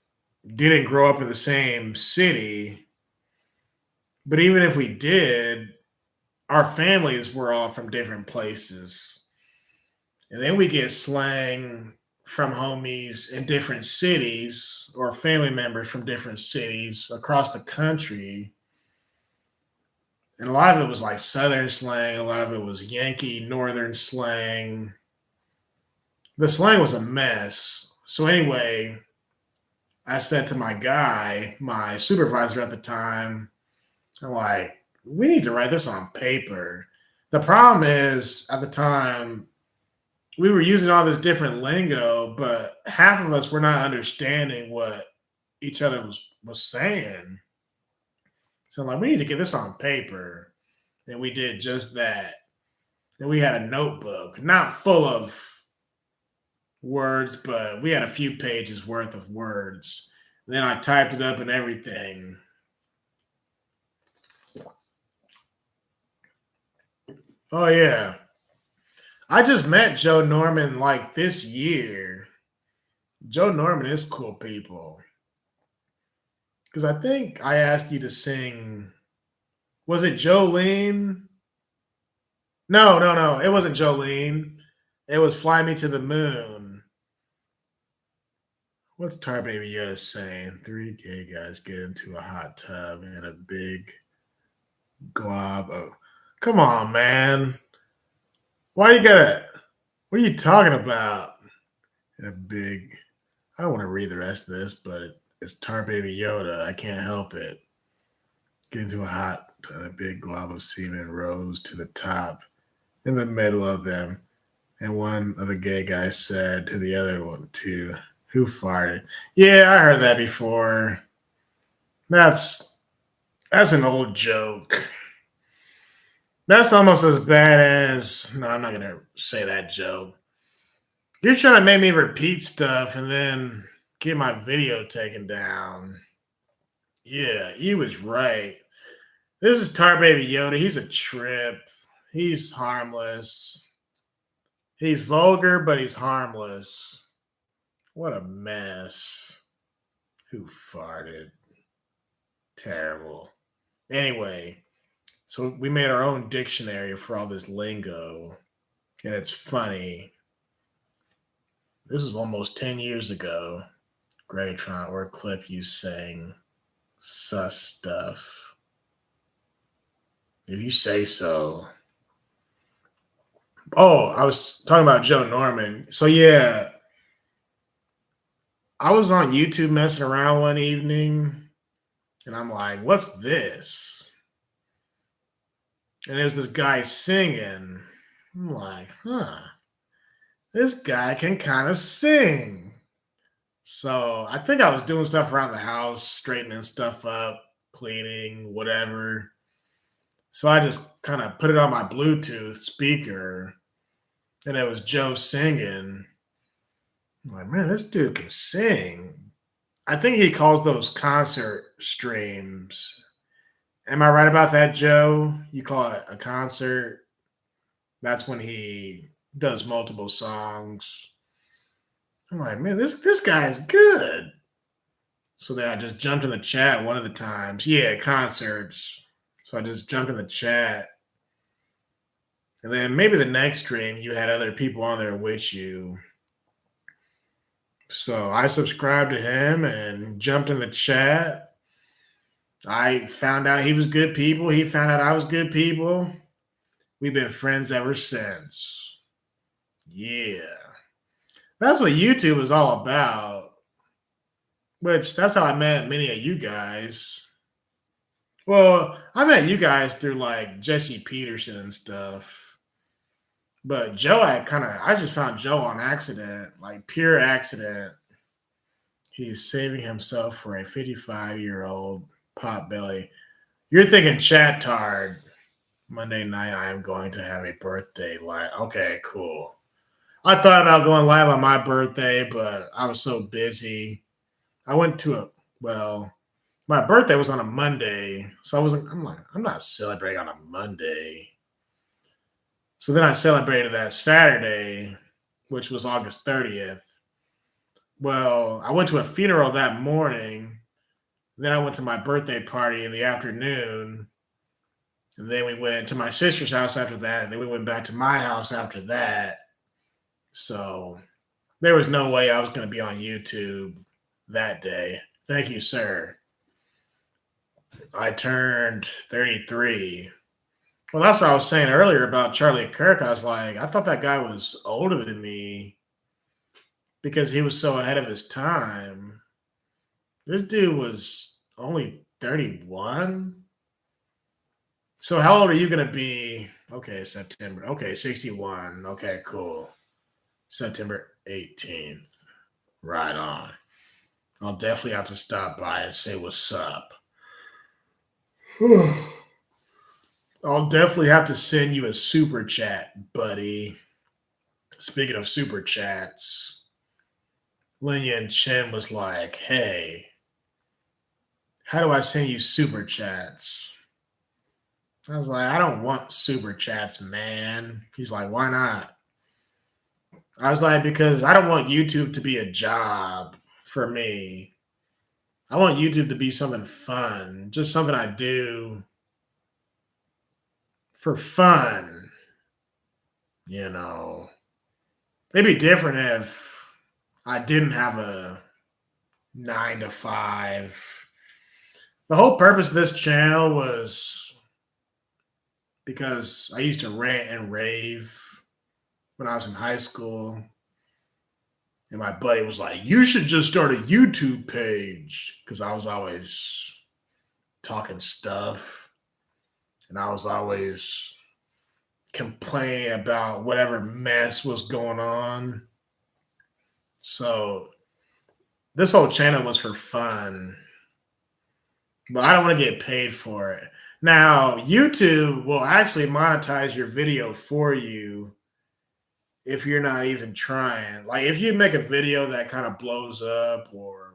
didn't grow up in the same city, but even if we did, our families were all from different places. And then we get slang from homies in different cities or family members from different cities across the country. And a lot of it was like Southern slang, a lot of it was Yankee Northern slang. The slang was a mess. So, anyway, I said to my guy, my supervisor at the time, I'm like, we need to write this on paper. The problem is, at the time, we were using all this different lingo, but half of us were not understanding what each other was saying. So I'm like, we need to get this on paper. And we did just that. And we had a notebook, not full of words, but we had a few pages worth of words. Then I typed it up and everything. Oh yeah. I just met Joe Norman like this year. Joe Norman is cool people. Because I think I asked you to sing. Was it Jolene? No, no, no. It wasn't Jolene. It was Fly Me to the Moon. What's Tar Baby Yoda saying? 3 gay guys get into a hot tub and a big glob of. Come on, man. Why you gotta. What are you talking about? And a big. I don't want to read the rest of this, but it's Tar Baby Yoda. I can't help it. Get into a hot tub, a big glob of semen rose to the top in the middle of them. And one of the gay guys said to the other one, too, who farted? Yeah, I heard that before. That's an old joke. That's almost as bad as. No, I'm not going to say that joke. You're trying to make me repeat stuff and then get my video taken down. Yeah, he was right. This is Tar Baby Yoda. He's a trip. He's harmless. He's vulgar, but he's harmless. What a mess. Who farted? Terrible. Anyway, so we made our own dictionary for all this lingo, and it's funny. This was almost 10 years ago. Gratron or a clip you sang sus stuff. If you say so. Oh, I was talking about Joe Norman. So yeah, I was on YouTube messing around one evening, and I'm like, what's this? And there's this guy singing. I'm like, this guy can kind of sing. So I think I was doing stuff around the house, straightening stuff up, cleaning, whatever. So I just kind of put it on my Bluetooth speaker, and it was Joe singing. I'm like, man, this dude can sing. I think he calls those concert streams. Am I right about that, Joe? You call it a concert? That's when he does multiple songs. I'm like, man, this guy's good. So then I just jumped in the chat one of the times. Yeah, concerts. So I just jumped in the chat. And then maybe the next stream, you had other people on there with you. So I subscribed to him and jumped in the chat. I found out he was good people. He found out I was good people. We've been friends ever since. Yeah. That's what YouTube is all about. Which, that's how I met many of you guys. Well, I met you guys through like Jesse Peterson and stuff. But Joe, I just found Joe on accident, like pure accident. He's saving himself for a 55-year-old potbelly. You're thinking chat tard. Monday night, I am going to have a birthday live. Okay, cool. I thought about going live on my birthday, but I was so busy. I went to my birthday was on a Monday, so I'm not celebrating on a Monday. So then I celebrated that Saturday, which was August 30th. Well, I went to a funeral that morning. Then I went to my birthday party in the afternoon. And then we went to my sister's house after that. And then we went back to my house after that. So there was no way I was going to be on YouTube that day. Thank you, sir. I turned 33. Well, that's what I was saying earlier about Charlie Kirk. I was like, I thought that guy was older than me because he was so ahead of his time. This dude was only 31. So how old are you gonna be? Okay, September. Okay, 61. Okay, cool. September 18th. Right on. I'll definitely have to stop by and say what's up. I'll definitely have to send you a super chat, buddy. Speaking of super chats, Linya and Chen was like, hey, how do I send you super chats? I was like, I don't want super chats, man. He's like, why not? I was like, because I don't want YouTube to be a job for me. I want YouTube to be something fun, just something I do for fun. You know, it'd be different if I didn't have a 9 to 5. The whole purpose of this channel was because I used to rant and rave when I was in high school. And my buddy was like, you should just start a YouTube page. Because I was always talking stuff. And I was always complaining about whatever mess was going on. So this whole channel was for fun. But I don't want to get paid for it. Now, YouTube will actually monetize your video for you if you're not even trying. Like if you make a video that kind of blows up or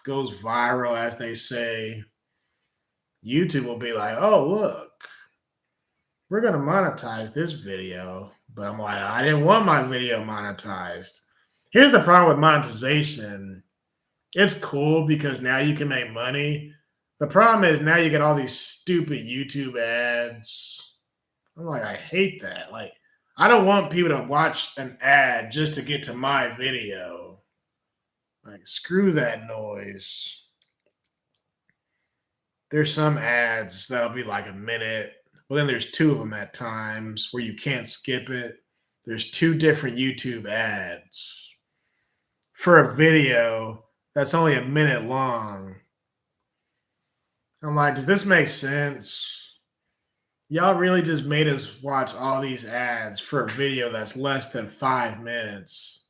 goes viral, as they say, YouTube will be like, oh, look, we're going to monetize this video. But I'm like, I didn't want my video monetized. Here's the problem with monetization. It's cool because now you can make money. The problem is now you get all these stupid YouTube ads. I'm like, I hate that. Like, I don't want people to watch an ad just to get to my video. Like, screw that noise. There's some ads that'll be like a minute. Well, then there's two of them at times where you can't skip it. There's two different YouTube ads for a video that's only a minute long. I'm like, does this make sense? Y'all really just made us watch all these ads for a video that's less than 5 minutes.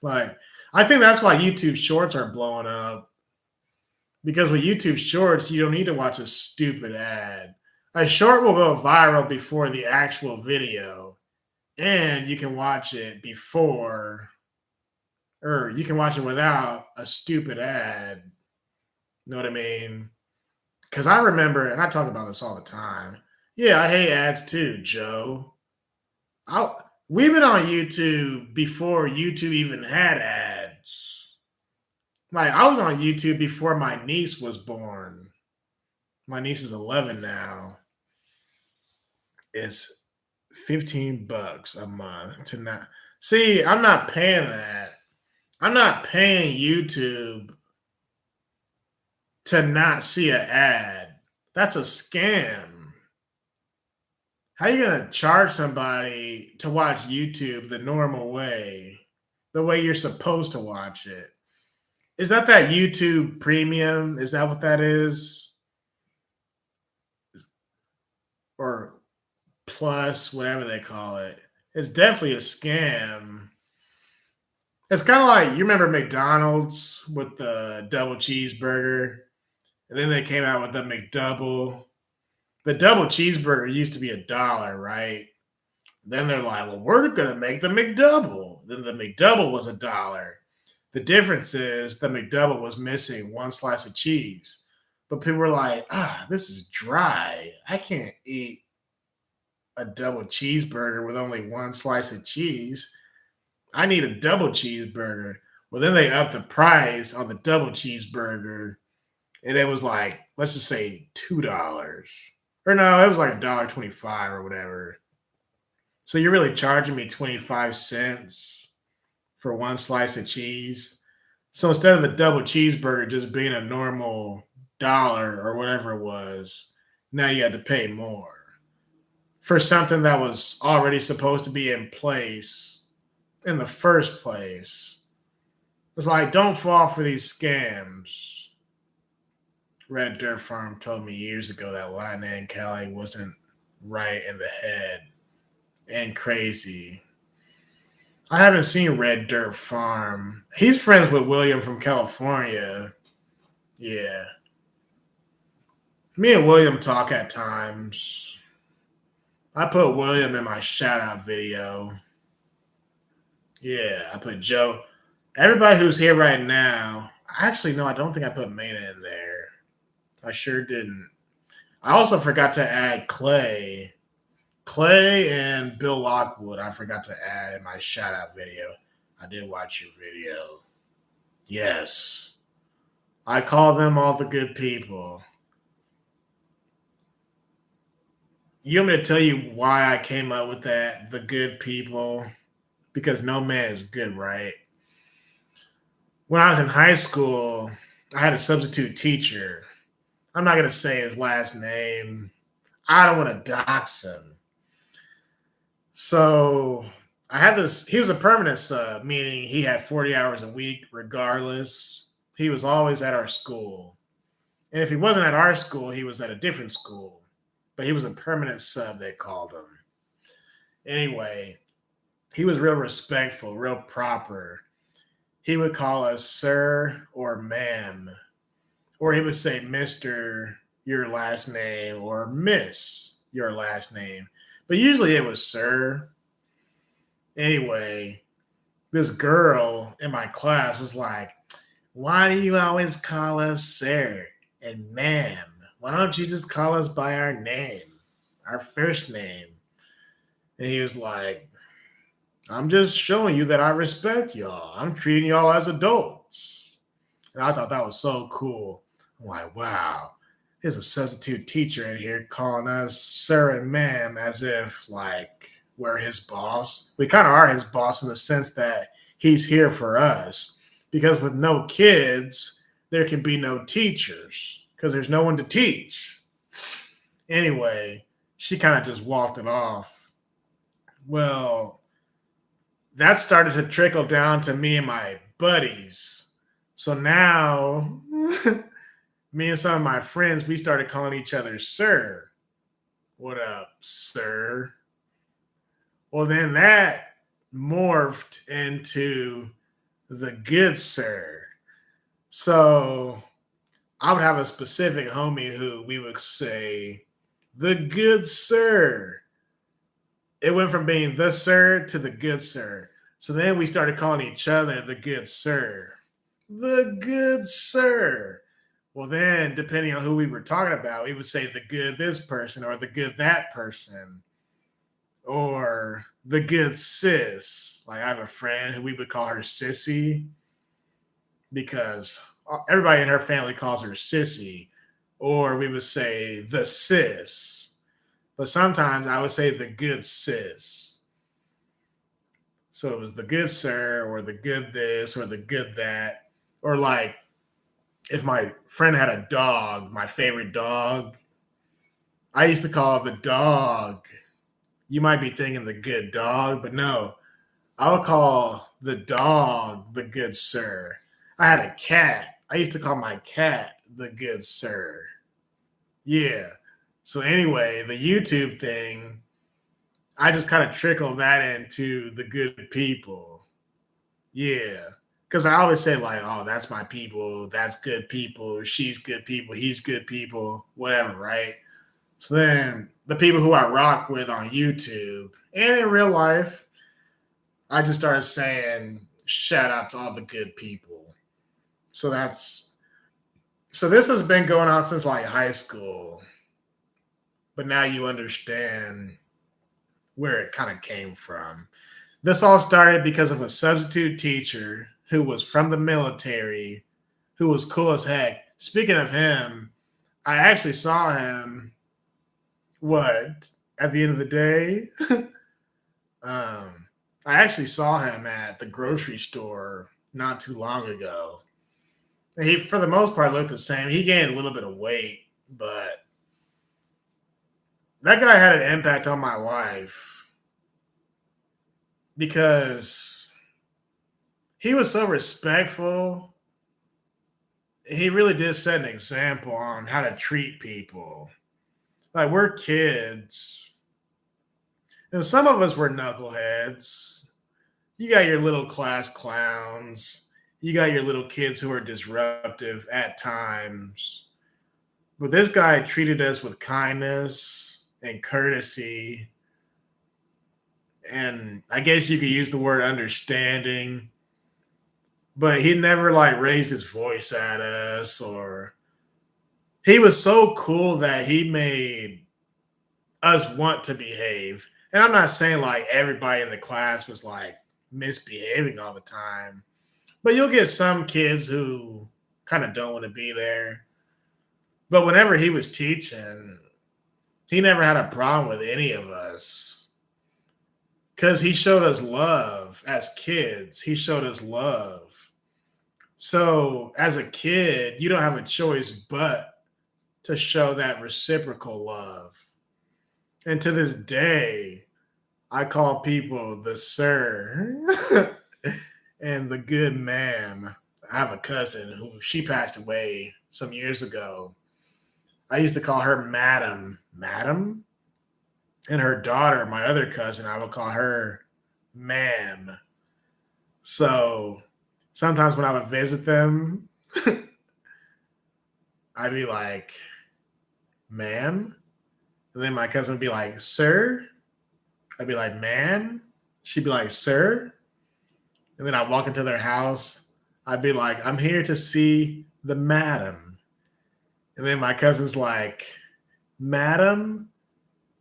Like, I think that's why YouTube Shorts are blowing up. Because with YouTube Shorts, you don't need to watch a stupid ad. A short will go viral before the actual video, and you can watch it before, or you can watch it without a stupid ad. You know what I mean? Because I remember, and I talk about this all the time. Yeah, I hate ads too, Joe. We've been on YouTube before YouTube even had ads. Like, I was on YouTube before my niece was born. My niece is 11 now. It's $15 a month to not see. I'm not paying that. I'm not paying YouTube to not see an ad. That's a scam. How are you going to charge somebody to watch YouTube the normal way, the way you're supposed to watch it? Is that YouTube Premium? Is that what that is? Or Plus, whatever they call it. It's definitely a scam. It's kind of like, you remember McDonald's with the double cheeseburger, and then they came out with the McDouble. The double cheeseburger used to be $1, right? Then they're like, well, we're going to make the McDouble. Then the McDouble was $1. The difference is the McDouble was missing one slice of cheese. But people were like, this is dry. I can't eat a double cheeseburger with only one slice of cheese. I need a double cheeseburger. Well, then they upped the price on the double cheeseburger, and it was like, let's just say $2. Or no, it was like $1.25 or whatever. So you're really charging me 25 cents for one slice of cheese. So instead of the double cheeseburger just being a normal dollar or whatever it was, now you had to pay more for something that was already supposed to be in place in the first place. It's like, don't fall for these scams. Red Dirt Farm told me years ago that Latin and Cali wasn't right in the head and crazy. I haven't seen Red Dirt Farm. He's friends with William from California. Yeah. Me and William talk at times. I put William in my shout out video. Yeah, I put Joe. Everybody who's here right now. Actually, no, I don't think I put Maina in there. I sure didn't. I also forgot to add Clay. Clay and Bill Lockwood, I forgot to add in my shout out video. I did watch your video. Yes. I call them all the good people. You want me to tell you why I came up with that? The good people? Because no man is good, right? When I was in high school, I had a substitute teacher. I'm not going to say his last name. I don't want to dox him. So I had this, he was a permanent sub, meaning he had 40 hours a week regardless. He was always at our school. And if he wasn't at our school, he was at a different school. But he was a permanent sub, they called him. Anyway, he was real respectful, real proper. He would call us sir or ma'am. Or he would say Mr. your last name or Miss your last name. But usually it was sir. Anyway, this girl in my class was like, why do you always call us sir and ma'am? Why don't you just call us by our name, our first name? And he was like, I'm just showing you that I respect y'all. I'm treating y'all as adults. And I thought that was so cool. I'm like, wow, there's a substitute teacher in here calling us sir and ma'am as if like we're his boss. We kind of are his boss in the sense that he's here for us. Because with no kids, there can be no teachers because there's no one to teach. Anyway, she kind of just walked it off. Well, that started to trickle down to me and my buddies. So now, me and some of my friends, we started calling each other sir. What up, sir? Well, then that morphed into the good sir. So I would have a specific homie who we would say, the good sir. It went from being the sir to the good sir. So then we started calling each other the good sir. The good sir. Well, then, depending on who we were talking about, we would say the good this person or the good that person or the good sis. Like I have a friend who we would call her Sissy because everybody in her family calls her Sissy, or we would say the sis. But sometimes I would say the good sis. So it was the good sir, or the good this, or the good that. Or like if my friend had a dog, my favorite dog, I used to call it the dog. You might be thinking the good dog, but no, I would call the dog the good sir. I had a cat. I used to call my cat the good sir. Yeah. So anyway, the YouTube thing, I just kind of trickled that into the good people. Yeah. Because I always say, like, oh, that's my people. That's good people. She's good people. He's good people. Whatever, right? So then the people who I rock with on YouTube and in real life, I just started saying, shout out to all the good people. So this has been going on since like high school. But now you understand where it kind of came from. This all started because of a substitute teacher who was from the military, who was cool as heck. Speaking of him, I actually saw him, at the end of the day? I actually saw him at the grocery store not too long ago. He, for the most part, looked the same. He gained a little bit of weight, but that guy had an impact on my life because he was so respectful. He really did set an example on how to treat people. Like, we're kids. And some of us were knuckleheads. You got your little class clowns. You got your little kids who are disruptive at times. But this guy treated us with kindness and courtesy. And I guess you could use the word understanding. But he never like raised his voice at us, or he was so cool that he made us want to behave. And I'm not saying like everybody in the class was like misbehaving all the time, but you'll get some kids who kind of don't want to be there. But whenever he was teaching, he never had a problem with any of us because he showed us love as kids. He showed us love. So as a kid, you don't have a choice but to show that reciprocal love. And to this day, I call people the sir and the good ma'am. I have a cousin who she passed away some years ago. I used to call her madam. Madam? And her daughter, my other cousin, I would call her ma'am. So sometimes when I would visit them, I'd be like, ma'am? And then my cousin would be like, sir? I'd be like, ma'am? She'd be like, sir? And then I'd walk into their house. I'd be like, I'm here to see the madam. And then my cousin's like, madam,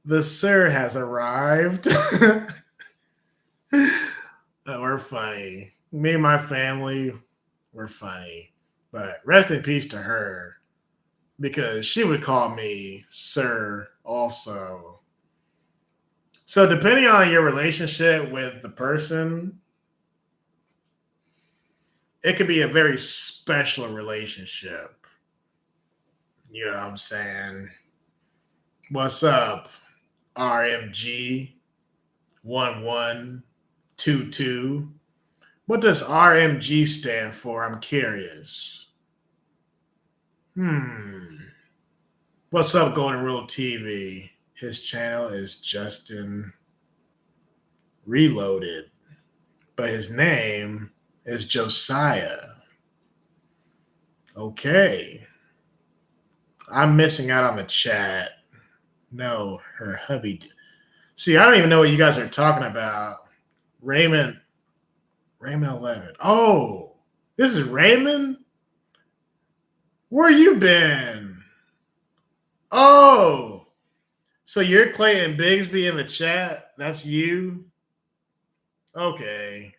the sir has arrived. We're funny. Me and my family, we're funny. But rest in peace to her, because she would call me sir also. So depending on your relationship with the person, it could be a very special relationship. You know what I'm saying? What's up, RMG 1122? What does RMG stand for? I'm curious. What's up, Golden Rule TV? His channel is Justin Reloaded, but his name is Josiah. Okay. I'm missing out on the chat. No, her hubby. See, I don't even know what you guys are talking about. Raymond 11. Oh, this is Raymond? Where you been? Oh, so you're Clayton Bigsby in the chat? That's you? Okay.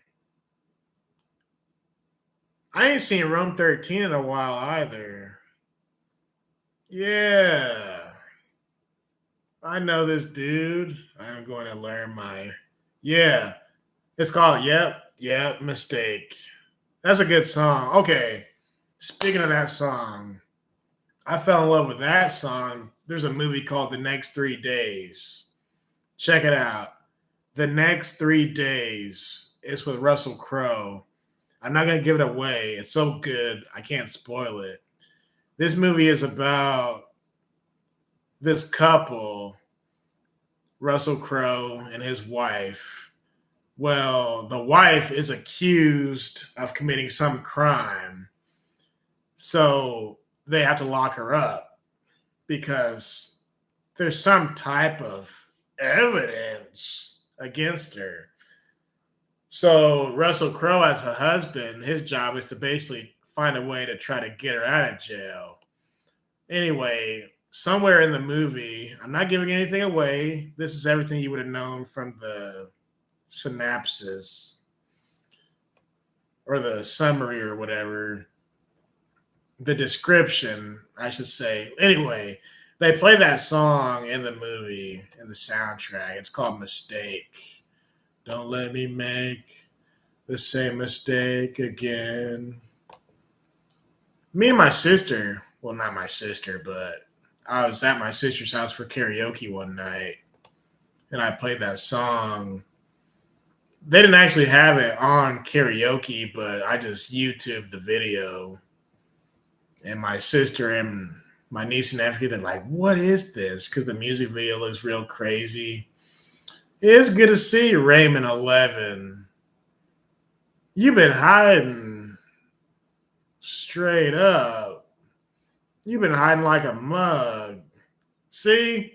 I ain't seen Rome 13 in a while either. Yeah. I know this dude. I'm going to learn my... Yeah. It's called Yep, Mistake. That's a good song. Okay. Speaking of that song, I fell in love with that song. There's a movie called The Next 3 Days. Check it out. The Next 3 Days. It's with Russell Crowe. I'm not going to give it away. It's so good, I can't spoil it. This movie is about this couple, Russell Crowe and his wife. Well, the wife is accused of committing some crime. So they have to lock her up because there's some type of evidence against her. So Russell Crowe, as a husband, his job is to basically find a way to try to get her out of jail. Anyway, somewhere in the movie, I'm not giving anything away. This is everything you would have known from the synopsis or the summary or whatever. The description, I should say. Anyway, they play that song in the movie, in the soundtrack. It's called Mistake. Don't let me make the same mistake again. Me and my sister, well, not my sister, but I was at my sister's house for karaoke one night, and I played that song. They didn't actually have it on karaoke, but I just YouTubed the video. And my sister and my niece and nephew, they're like, what is this? Because the music video looks real crazy. It's good to see you, Raymond 11. You've been hiding straight up. You've been hiding like a mug. See,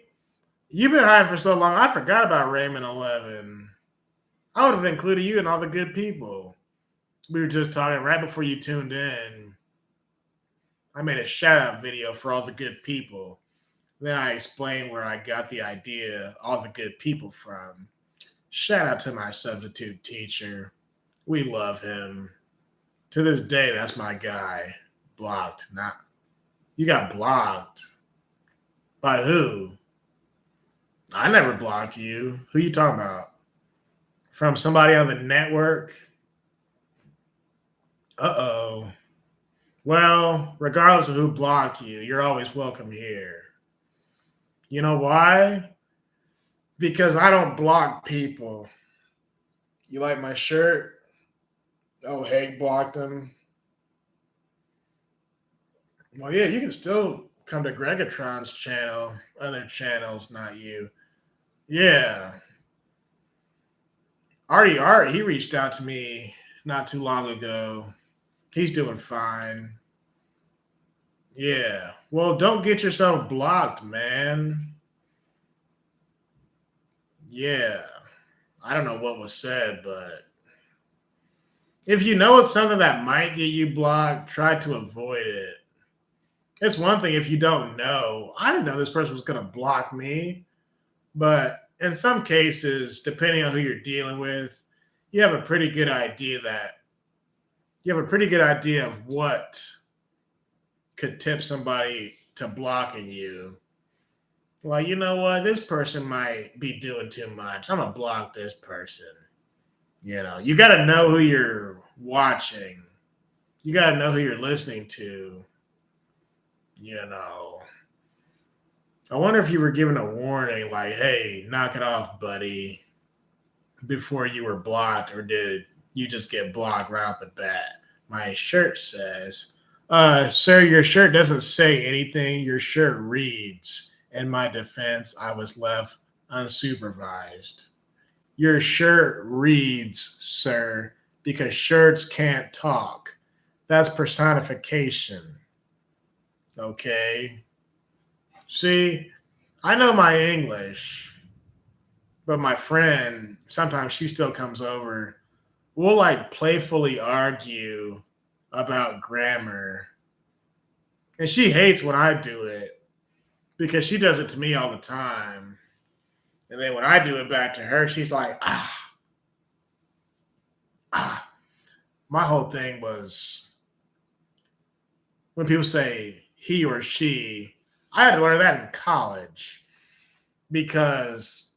you've been hiding for so long, I forgot about Raymond 11. I would have included you and all the good people. We were just talking right before you tuned in. I made a shout out video for all the good people. Then I explained where I got the idea, all the good people from. Shout out to my substitute teacher. We love him. To this day, that's my guy. Blocked. Not you got blocked. By who? I never blocked you. Who you talking about? From somebody on the network? Uh-oh. Well, regardless of who blocked you, you're always welcome here. You know why? Because I don't block people. You like my shirt? Oh, Hank blocked him. Well, yeah, you can still come to Gregatron's channel, other channels, not you. Yeah. Artie Art, he reached out to me not too long ago. He's doing fine. Yeah. Well, don't get yourself blocked, man. Yeah. I don't know what was said, but if you know it's something that might get you blocked, try to avoid it. It's one thing if you don't know. I didn't know this person was going to block me, but in some cases, depending on who you're dealing with, you have a pretty good idea of what could tip somebody to blocking you. Well, you know what? This person might be doing too much. I'm going to block this person. You know, you got to know who you're watching. You got to know who you're listening to. You know, I wonder if you were given a warning like, hey, knock it off, buddy, before you were blocked, or did you just get blocked right off the bat? My shirt says, sir, your shirt doesn't say anything. Your shirt reads, in my defense, I was left unsupervised. Your shirt reads, sir, because shirts can't talk. That's personification. Okay. See, I know my English, but my friend, sometimes she still comes over. We'll like playfully argue about grammar. And she hates when I do it because she does it to me all the time. And then when I do it back to her, she's like, ah. My whole thing was when people say he or she, I had to learn that in college because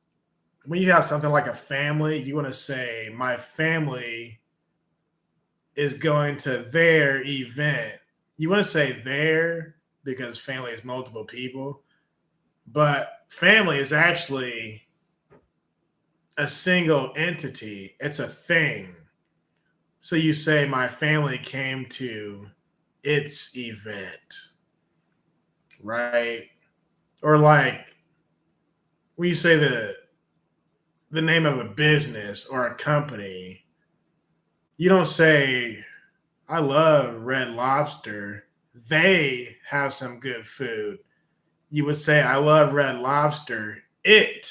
when you have something like a family, you want to say, my family is going to their event. You want to say their because family is multiple people, but family is actually a single entity. It's a thing. So you say, my family came to its event, right? Or like when you say the name of a business or a company, you don't say, I love Red Lobster. They have some good food. You would say, I love Red Lobster. It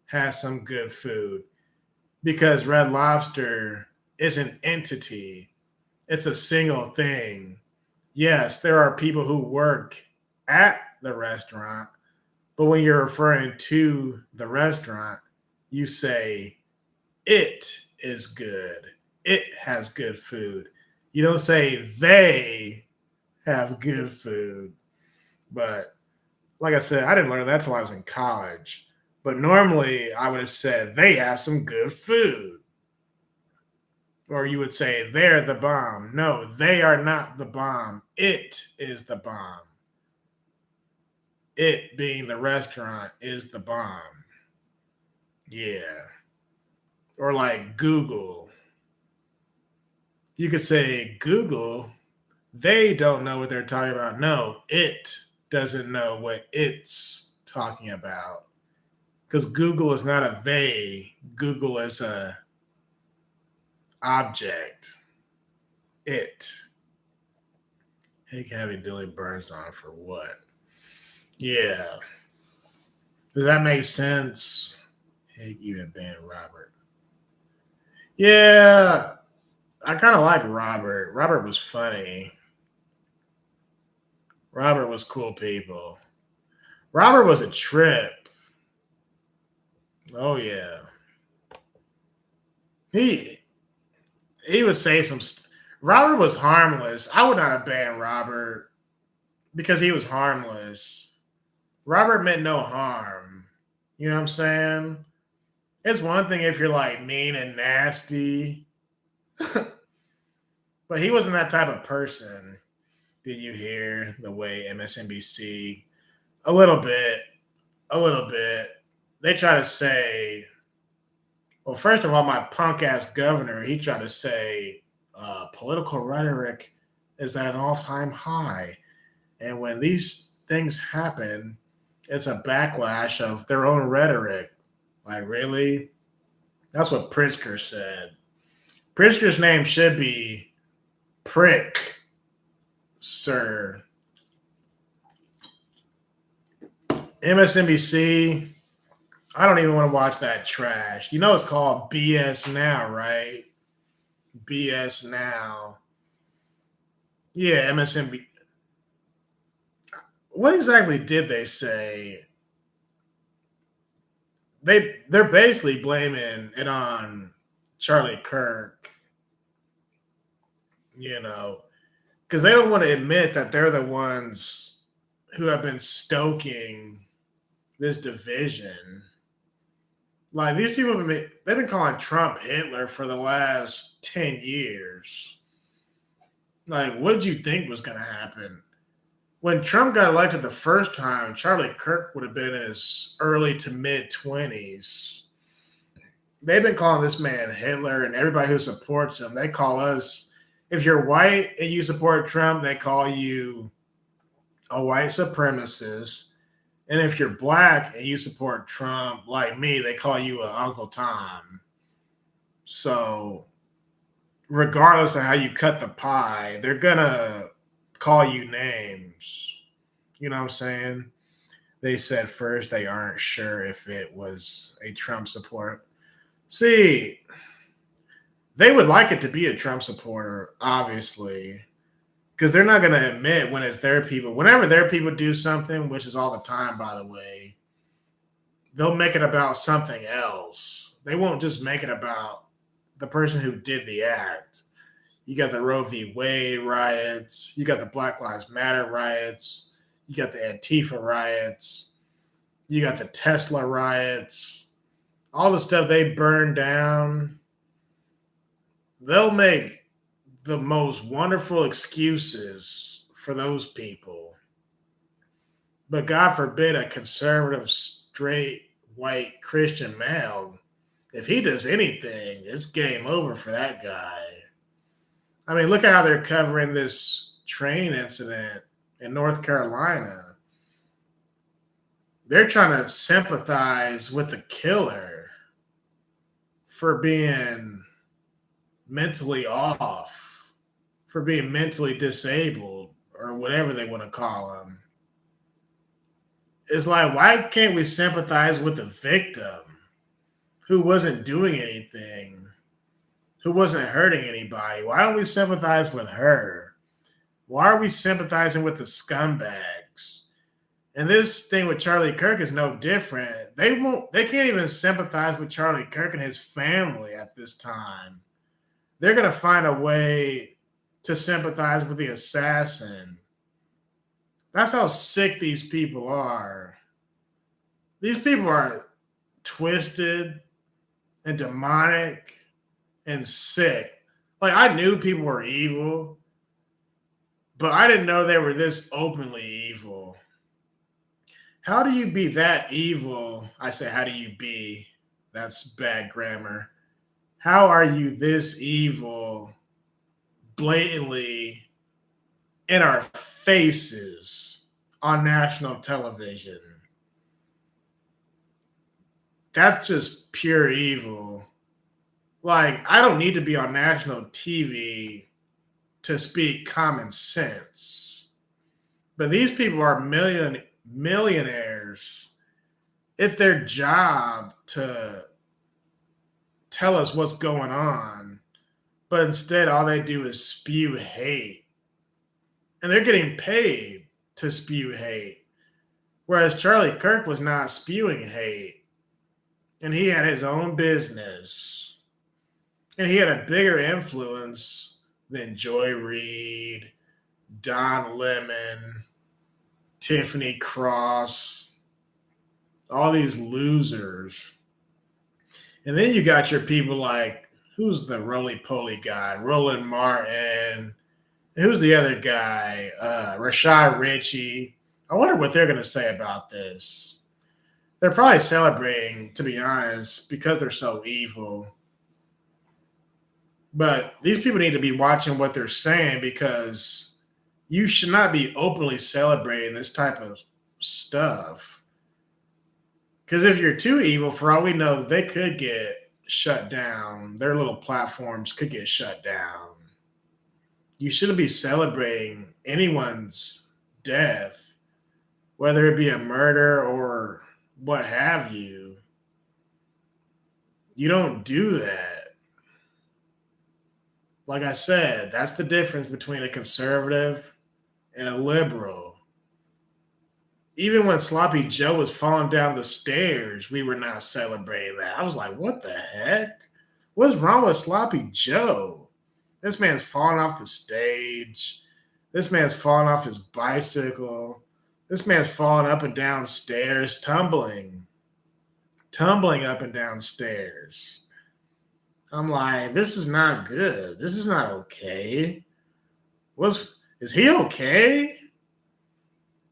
has some good food. Because Red Lobster is an entity. It's a single thing. Yes, there are people who work at the restaurant, but when you're referring to the restaurant, you say, it is good. It has good food. You don't say they have good food. But like I said, I didn't learn that till I was in college. But normally I would have said they have some good food. Or you would say they're the bomb. No, they are not the bomb. It is the bomb. It being the restaurant is the bomb. Yeah. Or like Google. You could say Google, they don't know what they're talking about. No, it doesn't know what it's talking about. because Google is not a they. Google is a object. It. Hey, having Dylan Burns on for what? Yeah. Does that make sense? Hey, even ban Robert. Yeah. I kind of like Robert. Robert was funny. Robert was cool people. Robert was a trip. Oh yeah. He he would say some. Robert was harmless. I would not have banned Robert because he was harmless. Robert meant no harm. You know what I'm saying? It's one thing if you're like mean and nasty, but he wasn't that type of person. Did you hear the way MSNBC? A little bit, a little bit. They try to say, well, first of all, my punk ass governor, he tried to say political rhetoric is at an all time high. And when these things happen, it's a backlash of their own rhetoric. Like, really? That's what Pritzker said. Pritzker's name should be Prick, sir. MSNBC, I don't even want to watch that trash. You know it's called BS Now, right? BS Now. Yeah, MSNBC. What exactly did they say? They're basically blaming it on Charlie Kirk, you know, because they don't want to admit that they're the ones who have been stoking this division. Like these people they've been calling Trump Hitler for the last 10 years. Like, what did you think was going to happen? When Trump got elected the first time, Charlie Kirk would have been in his early to mid 20s. They've been calling this man Hitler, and everybody who supports him, they call us, if you're white and you support Trump, they call you a white supremacist. And if you're black and you support Trump, like me, they call you a Uncle Tom. So regardless of how you cut the pie, they're going to call you names. You know what I'm saying? They said first they aren't sure if it was a Trump supporter. See, they would like it to be a Trump supporter, obviously, because they're not going to admit when it's their people. Whenever their people do something, which is all the time, by the way, they'll make it about something else. They won't just make it about the person who did the act. You got the Roe v. Wade riots. You got the Black Lives Matter riots. You got the Antifa riots. You got the Tesla riots. All the stuff they burned down. They'll make the most wonderful excuses for those people. But God forbid a conservative, straight, white Christian male, if he does anything, it's game over for that guy. I mean, look at how they're covering this train incident in North Carolina. They're trying to sympathize with the killer for being mentally off, for being mentally disabled, or whatever they want to call him. It's like, why can't we sympathize with the victim who wasn't doing anything, who wasn't hurting anybody? Why don't we sympathize with her? Why are we sympathizing with the scumbags? And this thing with Charlie Kirk is no different. They can't even sympathize with Charlie Kirk and his family at this time. They're going to find a way to sympathize with the assassin. That's how sick these people are. These people are twisted and demonic and sick. Like, I knew people were evil, but I didn't know they were this openly evil. How do you be that evil? I say, how do you be? That's bad grammar. How are you this evil, blatantly in our faces on national television? that's just pure evil. Like, I don't need to be on national TV to speak common sense. But these people are millionaires. It's their job to tell us what's going on. But instead, all they do is spew hate. And they're getting paid to spew hate. Whereas Charlie Kirk was not spewing hate. And he had his own business. And he had a bigger influence than Joy Reid, Don Lemon, Tiffany Cross, all these losers. And then you got your people like, who's the roly-poly guy? Roland Martin. And who's the other guy? Rashad Ritchie. I wonder what they're going to say about this. They're probably celebrating, to be honest, because they're so evil. But these people need to be watching what they're saying, because you should not be openly celebrating this type of stuff. Because if you're too evil, for all we know, they could get shut down. Their little platforms could get shut down. You shouldn't be celebrating anyone's death, whether it be a murder or what have you. You don't do that. Like I said, that's the difference between a conservative and a liberal. Even when Sloppy Joe was falling down the stairs, we were not celebrating that. I was like, what the heck? What's wrong with Sloppy Joe? This man's falling off the stage. This man's falling off his bicycle. This man's falling up and down stairs, tumbling up and down stairs. I'm like, this is not good. This is not okay. Is he okay?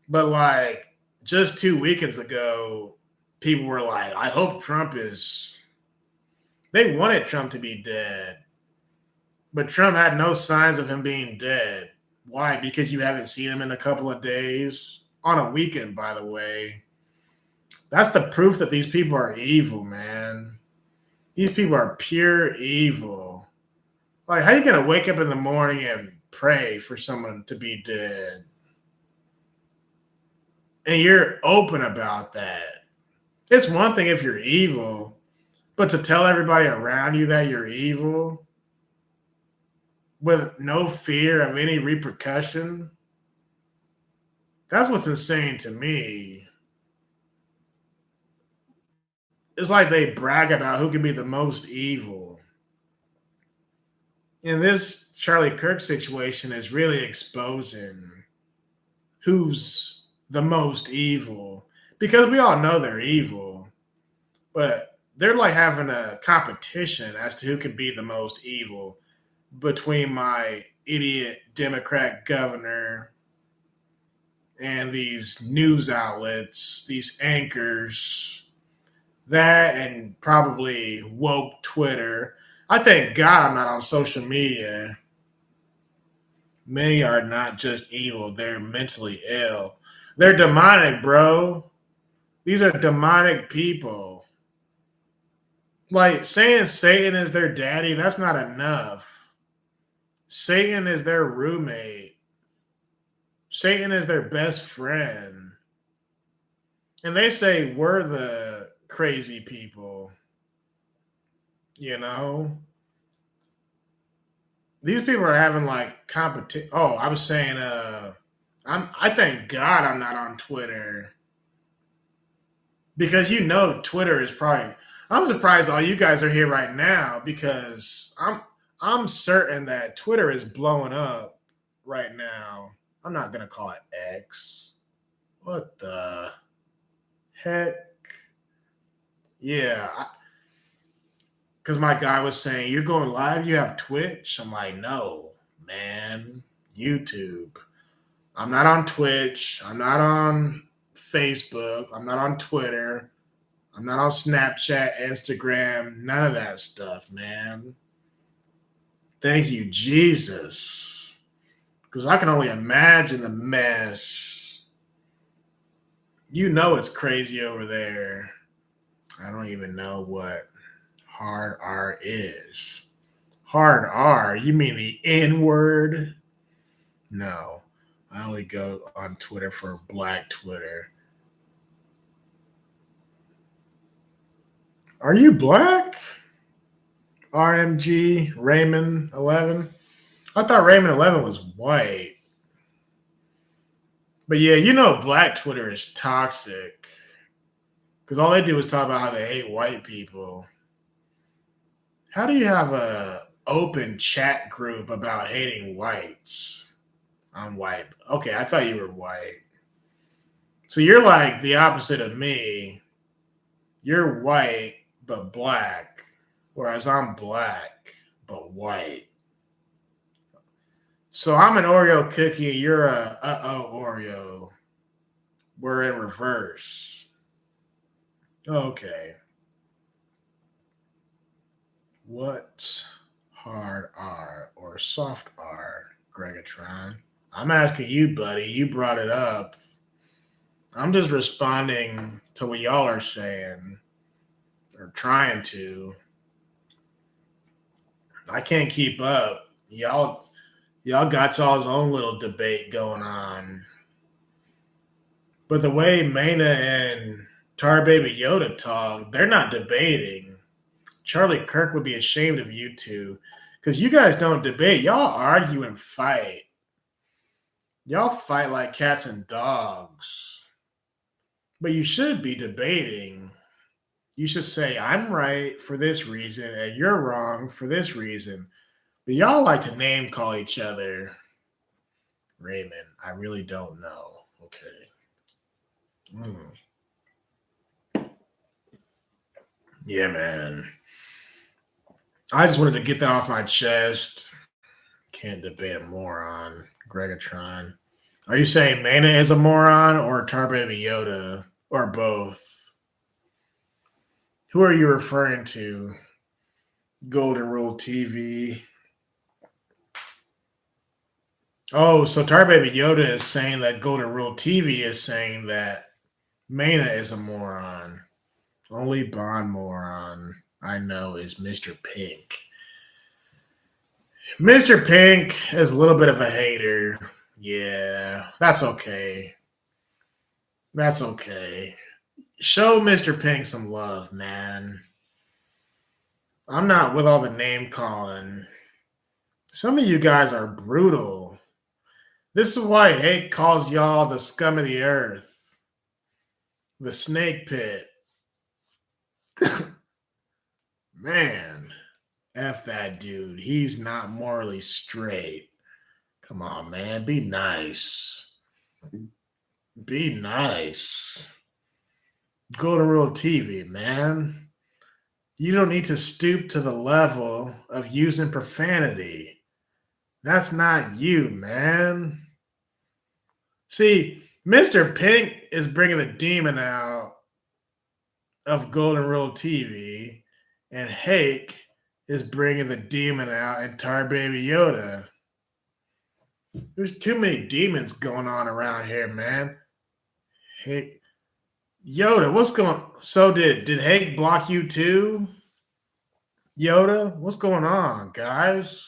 But like just 2 weekends ago, people were like, I hope they wanted Trump to be dead. But Trump had no signs of him being dead. Why? Because you haven't seen him in a couple of days. On a weekend, by the way. That's the proof that these people are evil, man. These people are pure evil. Like, how are you going to wake up in the morning and pray for someone to be dead? And you're open about that. It's one thing if you're evil, but to tell everybody around you that you're evil with no fear of any repercussion, that's what's insane to me. It's like they brag about who can be the most evil. And this Charlie Kirk situation is really exposing who's the most evil, because we all know they're evil, but they're like having a competition as to who can be the most evil between my idiot Democrat governor and these news outlets, these anchors, that and probably woke Twitter. I thank God I'm not on social media. Many are not just evil, they're mentally ill. They're demonic, bro. These are demonic people. Like, saying Satan is their daddy, that's not enough. Satan is their roommate. Satan is their best friend. And they say we're the crazy people. You know? These people are having like competition. Oh, I was saying I thank God I'm not on Twitter. Because Twitter is probably, I'm surprised all you guys are here right now, because I'm certain that Twitter is blowing up right now. I'm not gonna call it X. What the heck? Yeah. Because my guy was saying, you're going live? You have Twitch? I'm like, no, man. YouTube. I'm not on Twitch. I'm not on Facebook. I'm not on Twitter. I'm not on Snapchat, Instagram, none of that stuff, man. Thank you, Jesus. Because I can only imagine the mess. You know it's crazy over there. I don't even know what hard R is. Hard R? You mean the N word? No. I only go on Twitter for Black Twitter. Are you black? RMG Raymond 11? I thought Raymond 11 was white. But yeah, you know Black Twitter is toxic. Because all they do is talk about how they hate white people. How do you have a open chat group about hating whites? I'm white. Okay, I thought you were white. So you're like the opposite of me. You're white but black, whereas I'm black but white. So I'm an Oreo cookie. You're a Oreo. We're in reverse. Okay. What's hard R or soft R, Gregatron? I'm asking you, buddy. You brought it up. I'm just responding to what y'all are saying or trying to. I can't keep up. Y'all got y'all's own little debate going on. But the way Mena and Tar Baby Yoda talk, they're not debating. Charlie Kirk would be ashamed of you two because you guys don't debate. Y'all argue and fight. Y'all fight like cats and dogs. But you should be debating. You should say, I'm right for this reason and you're wrong for this reason. But y'all like to name call each other. Raymond, I really don't know. Okay. Yeah, man. I just wanted to get that off my chest. Can't debate a moron. Gregatron. Are you saying Mana is a moron or Tar Baby Yoda? Or both? Who are you referring to? Golden Rule TV. Oh, so Tar Baby Yoda is saying that Golden Rule TV is saying that Mana is a moron. Only Bond moron I know is Mr. Pink. Mr. Pink is a little bit of a hater. Yeah, that's okay. That's okay. Show Mr. Pink some love, man. I'm not with all the name calling. Some of you guys are brutal. This is why hate calls y'all the scum of the earth, the snake pit. Man, F that dude. He's not morally straight. Come on, man. Be nice. Be nice. Golden Rule TV, man. You don't need to stoop to the level of using profanity. That's not you, man. See, Mr. Pink is bringing the demon out of Golden Rule TV, and Hake is bringing the demon out in Tar Baby Yoda. There's too many demons going on around here, man. Hake, Yoda, what's going? So did Hake block you too? Yoda, what's going on, guys?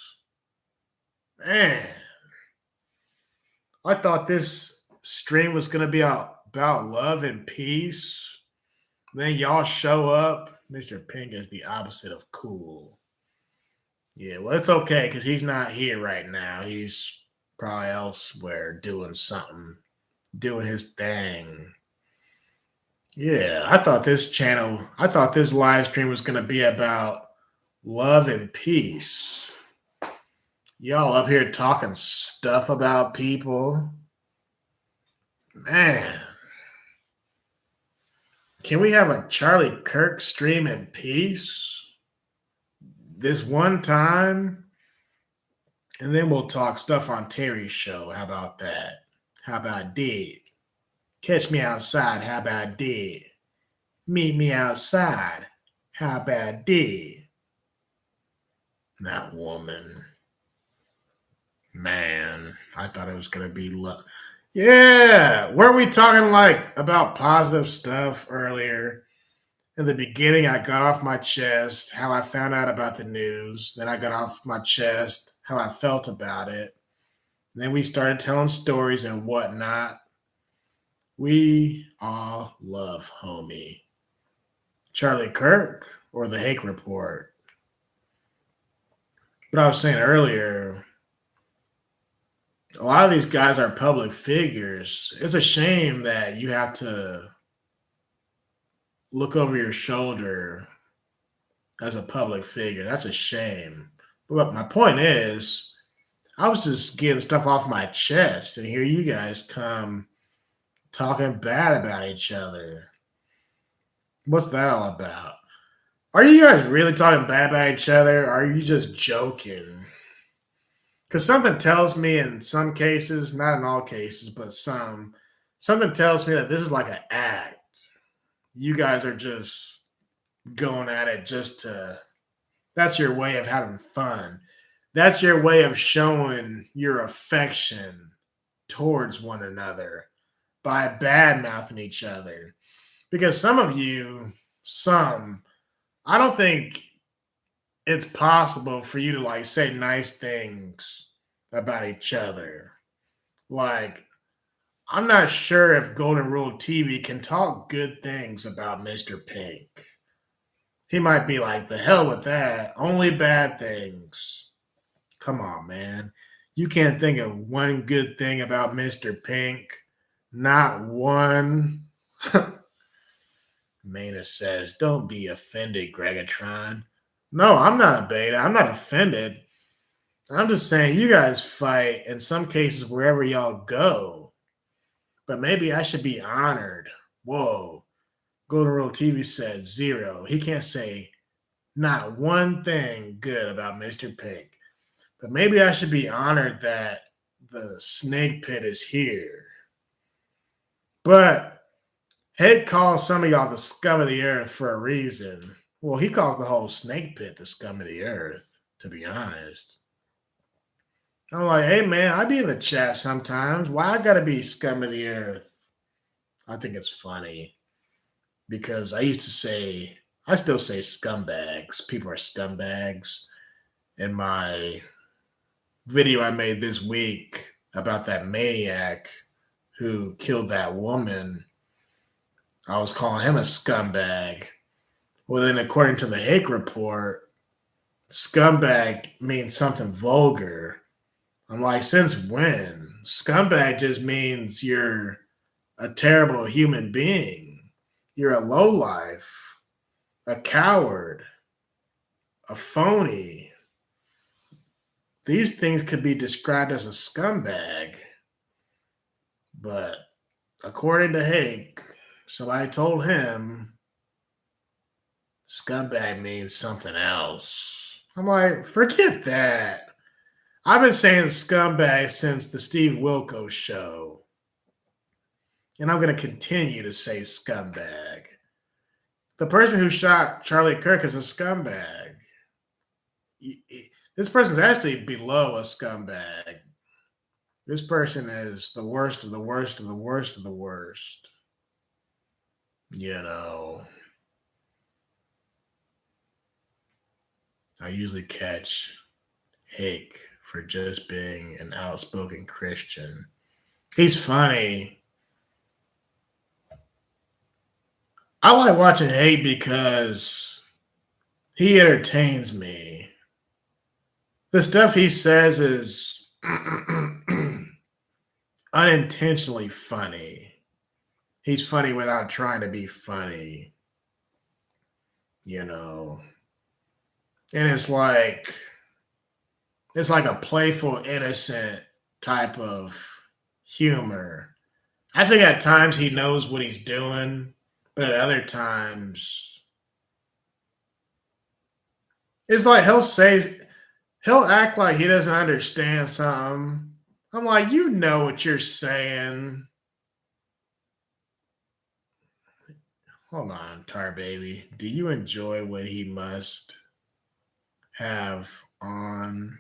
Man, I thought this stream was gonna be about love and peace. Then y'all show up. Mr. Pink is the opposite of cool. Yeah, well, it's okay because he's not here right now. He's probably elsewhere doing something, doing his thing. Yeah, I thought this live stream was going to be about love and peace. Y'all up here talking stuff about people. Man. Can we have a Charlie Kirk stream in peace this one time? And then we'll talk stuff on Terry's show. How about that? How about that? Catch me outside. How about that? Meet me outside. How about that? That woman. Man, I thought it was going to be love. Yeah, weren't we talking like about positive stuff earlier? In the beginning, I got off my chest how I found out about the news. Then I got off my chest how I felt about it. And then we started telling stories and whatnot. We all love homie. Charlie Kirk or the Hake Report. But I was saying earlier, a lot of these guys are public figures. It's a shame that you have to look over your shoulder as a public figure. That's a shame. But my point is, I was just getting stuff off my chest, and here you guys come talking bad about each other. What's that all about? Are you guys really talking bad about each other? Or are you just joking? Because something tells me in some cases, not in all cases, but something tells me that this is like an act. You guys are just going at it just to, that's your way of having fun. That's your way of showing your affection towards one another by bad mouthing each other. Because some of you, I don't think it's possible for you to like say nice things about each other. Like, I'm not sure if Golden Rule TV can talk good things about Mr. Pink. He might be like, the hell with that. Only bad things. Come on, man. You can't think of one good thing about Mr. Pink. Not one. Mana says, don't be offended, Gregatron. No, I'm not a beta. I'm not offended. I'm just saying you guys fight in some cases wherever y'all go. But maybe I should be honored. Whoa. Golden Rule TV says 0. He can't say not one thing good about Mr. Pink. But maybe I should be honored that the snake pit is here. But Head calls some of y'all the scum of the earth for a reason. Well, he calls the whole snake pit the scum of the earth, to be honest. I'm like, hey, man, I be in the chat sometimes. Why I gotta be scum of the earth? I think it's funny because I still say scumbags. People are scumbags. In my video I made this week about that maniac who killed that woman, I was calling him a scumbag. Well, then, according to the Hake Report, scumbag means something vulgar. I'm like, since when? Scumbag just means you're a terrible human being. You're a lowlife, a coward, a phony. These things could be described as a scumbag. But according to Hake, somebody told him scumbag means something else. I'm like, forget that. I've been saying scumbag since the Steve Wilkos show. And I'm going to continue to say scumbag. The person who shot Charlie Kirk is a scumbag. This person's actually below a scumbag. This person is the worst of the worst of the worst of the worst. You know, I usually catch Hake for just being an outspoken Christian. He's funny. I like watching Hake because he entertains me. The stuff he says is unintentionally funny. He's funny without trying to be funny, you know. And it's like a playful, innocent type of humor. I think at times he knows what he's doing, but at other times it's like he'll act like he doesn't understand something. I'm like, you know what you're saying. Hold on, Tar Baby. Do you enjoy when he must have on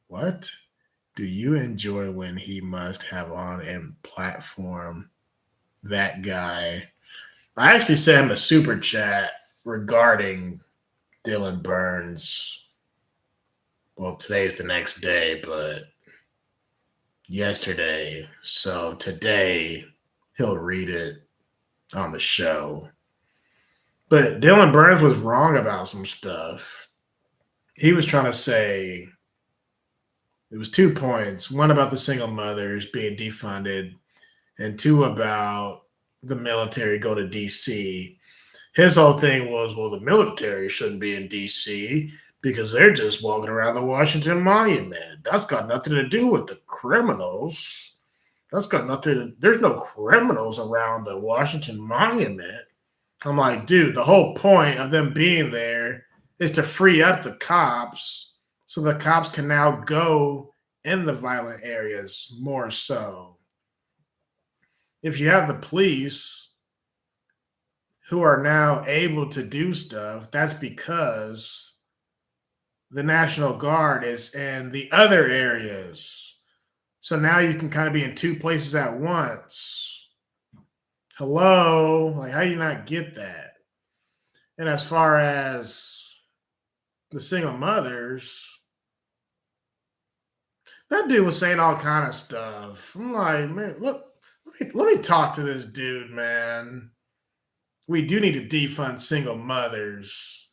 what? Do you enjoy when he must have on and platform that guy? I actually sent him a super chat regarding Dylan Burns. Well, today's the next day, but yesterday. So today he'll read it on the show. But Dylan Burns was wrong about some stuff. He was trying to say it was 2 points. One about the single mothers being defunded, and two about the military going to DC. His whole thing was, well, the military shouldn't be in DC because they're just walking around the Washington Monument. That's got nothing to do with the criminals. That's got nothing. There's no criminals around the Washington Monument. I'm like, dude, the whole point of them being there is to free up the cops so the cops can now go in the violent areas more so. If you have the police who are now able to do stuff, that's because the National Guard is in the other areas. So now you can kind of be in two places at once. Hello? Like, how do you not get that? And as far as the single mothers, that dude was saying all kind of stuff. I'm like, man, look, let me talk to this dude, man. We do need to defund single mothers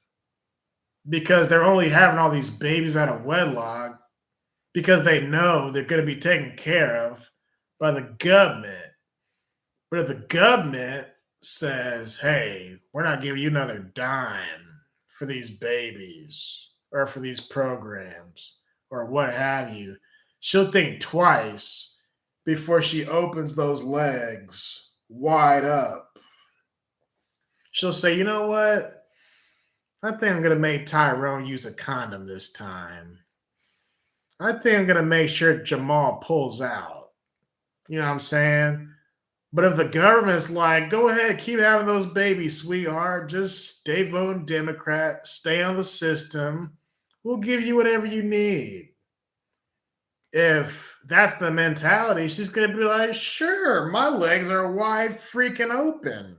because they're only having all these babies out of wedlock because they know they're going to be taken care of by the government. But if the government says, hey, we're not giving you another dime for these babies or for these programs or what have you, she'll think twice before she opens those legs wide up. She'll say, you know what? I think I'm going to make Tyrone use a condom this time. I think I'm going to make sure Jamal pulls out. You know what I'm saying? But if the government's like, go ahead, keep having those babies, sweetheart. Just stay voting Democrat, stay on the system. We'll give you whatever you need. If that's the mentality, she's going to be like, sure, my legs are wide freaking open.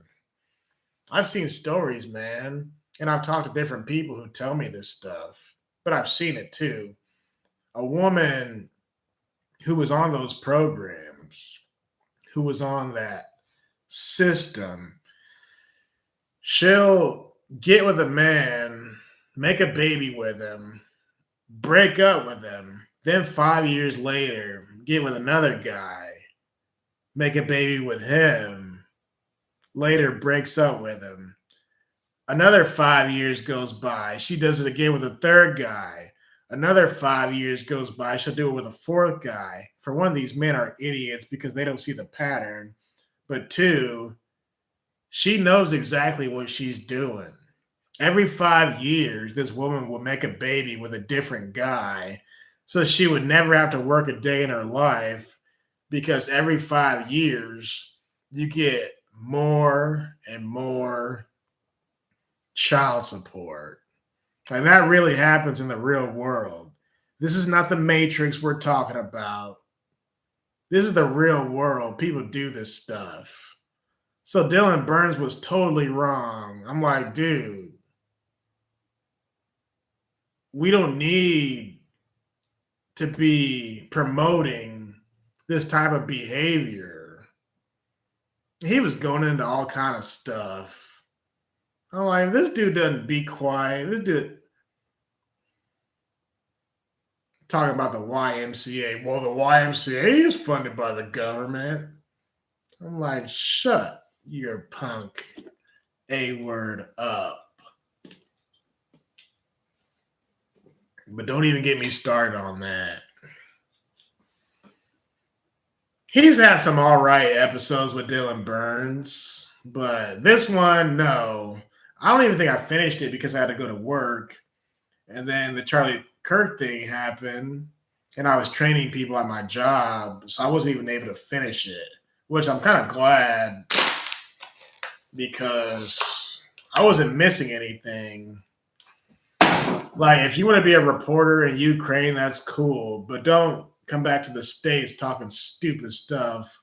I've seen stories, man, and I've talked to different people who tell me this stuff, but I've seen it too. A woman who was on those programs, who was on that system, she'll get with a man, make a baby with him, break up with him, then 5 years later, get with another guy, make a baby with him, later breaks up with him. Another 5 years goes by. She does it again with a third guy. Another 5 years goes by. She'll do it with a fourth guy. For one, these men are idiots because they don't see the pattern. But two, she knows exactly what she's doing. Every 5 years, this woman will make a baby with a different guy. So she would never have to work a day in her life because every 5 years, you get more and more child support. Like that really happens in the real world. This is not the Matrix we're talking about. This is the real world. People do this stuff. So Dylan Burns was totally wrong. I'm like, dude, we don't need to be promoting this type of behavior. He was going into all kind of stuff. I'm like, this dude doesn't be quiet. This dude talking about the YMCA. Well, the YMCA is funded by the government. I'm like, shut your punk A-word up. But don't even get me started on that. He's had some all right episodes with Dylan Burns, but this one, no. I don't even think I finished it because I had to go to work. And then the Charlie Kirk thing happened, and I was training people at my job, so I wasn't even able to finish it, which I'm kind of glad because I wasn't missing anything. Like, if you want to be a reporter in Ukraine, that's cool, but don't come back to the States talking stupid stuff.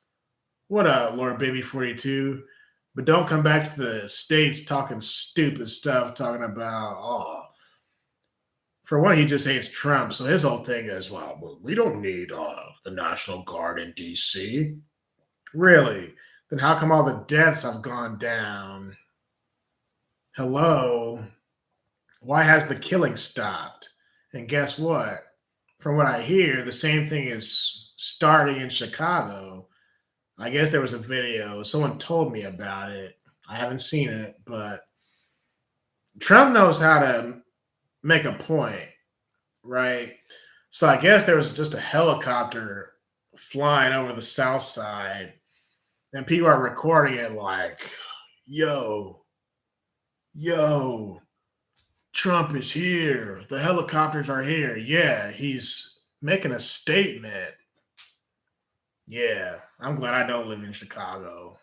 What up, Lord Baby 42? But don't come back to the States talking stupid stuff, talking about, oh, for one, he just hates Trump. So his whole thing is, well we don't need the National Guard in D.C. Really? Then how come all the deaths have gone down? Hello? Why has the killing stopped? And guess what? From what I hear, the same thing is starting in Chicago. I guess there was a video. Someone told me about it. I haven't seen it, but Trump knows how to make a point, right? So I guess there was just a helicopter flying over the south side, and people are recording it like, yo, yo, Trump is here. The helicopters are here. Yeah, he's making a statement. Yeah, I'm glad I don't live in Chicago.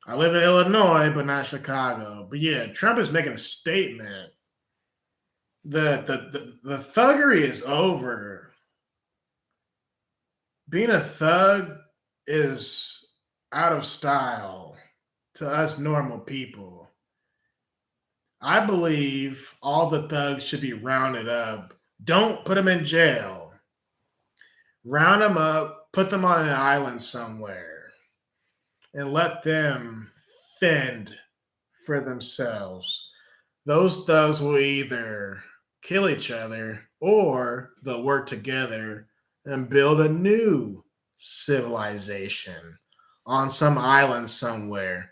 I live in Illinois, but not Chicago. But yeah, Trump is making a statement. The thuggery is over. Being a thug is out of style to us normal people. I believe all the thugs should be rounded up. Don't put them in jail. Round them up, put them on an island somewhere, and let them fend for themselves. Those thugs will either kill each other or they'll work together and build a new civilization on some island somewhere.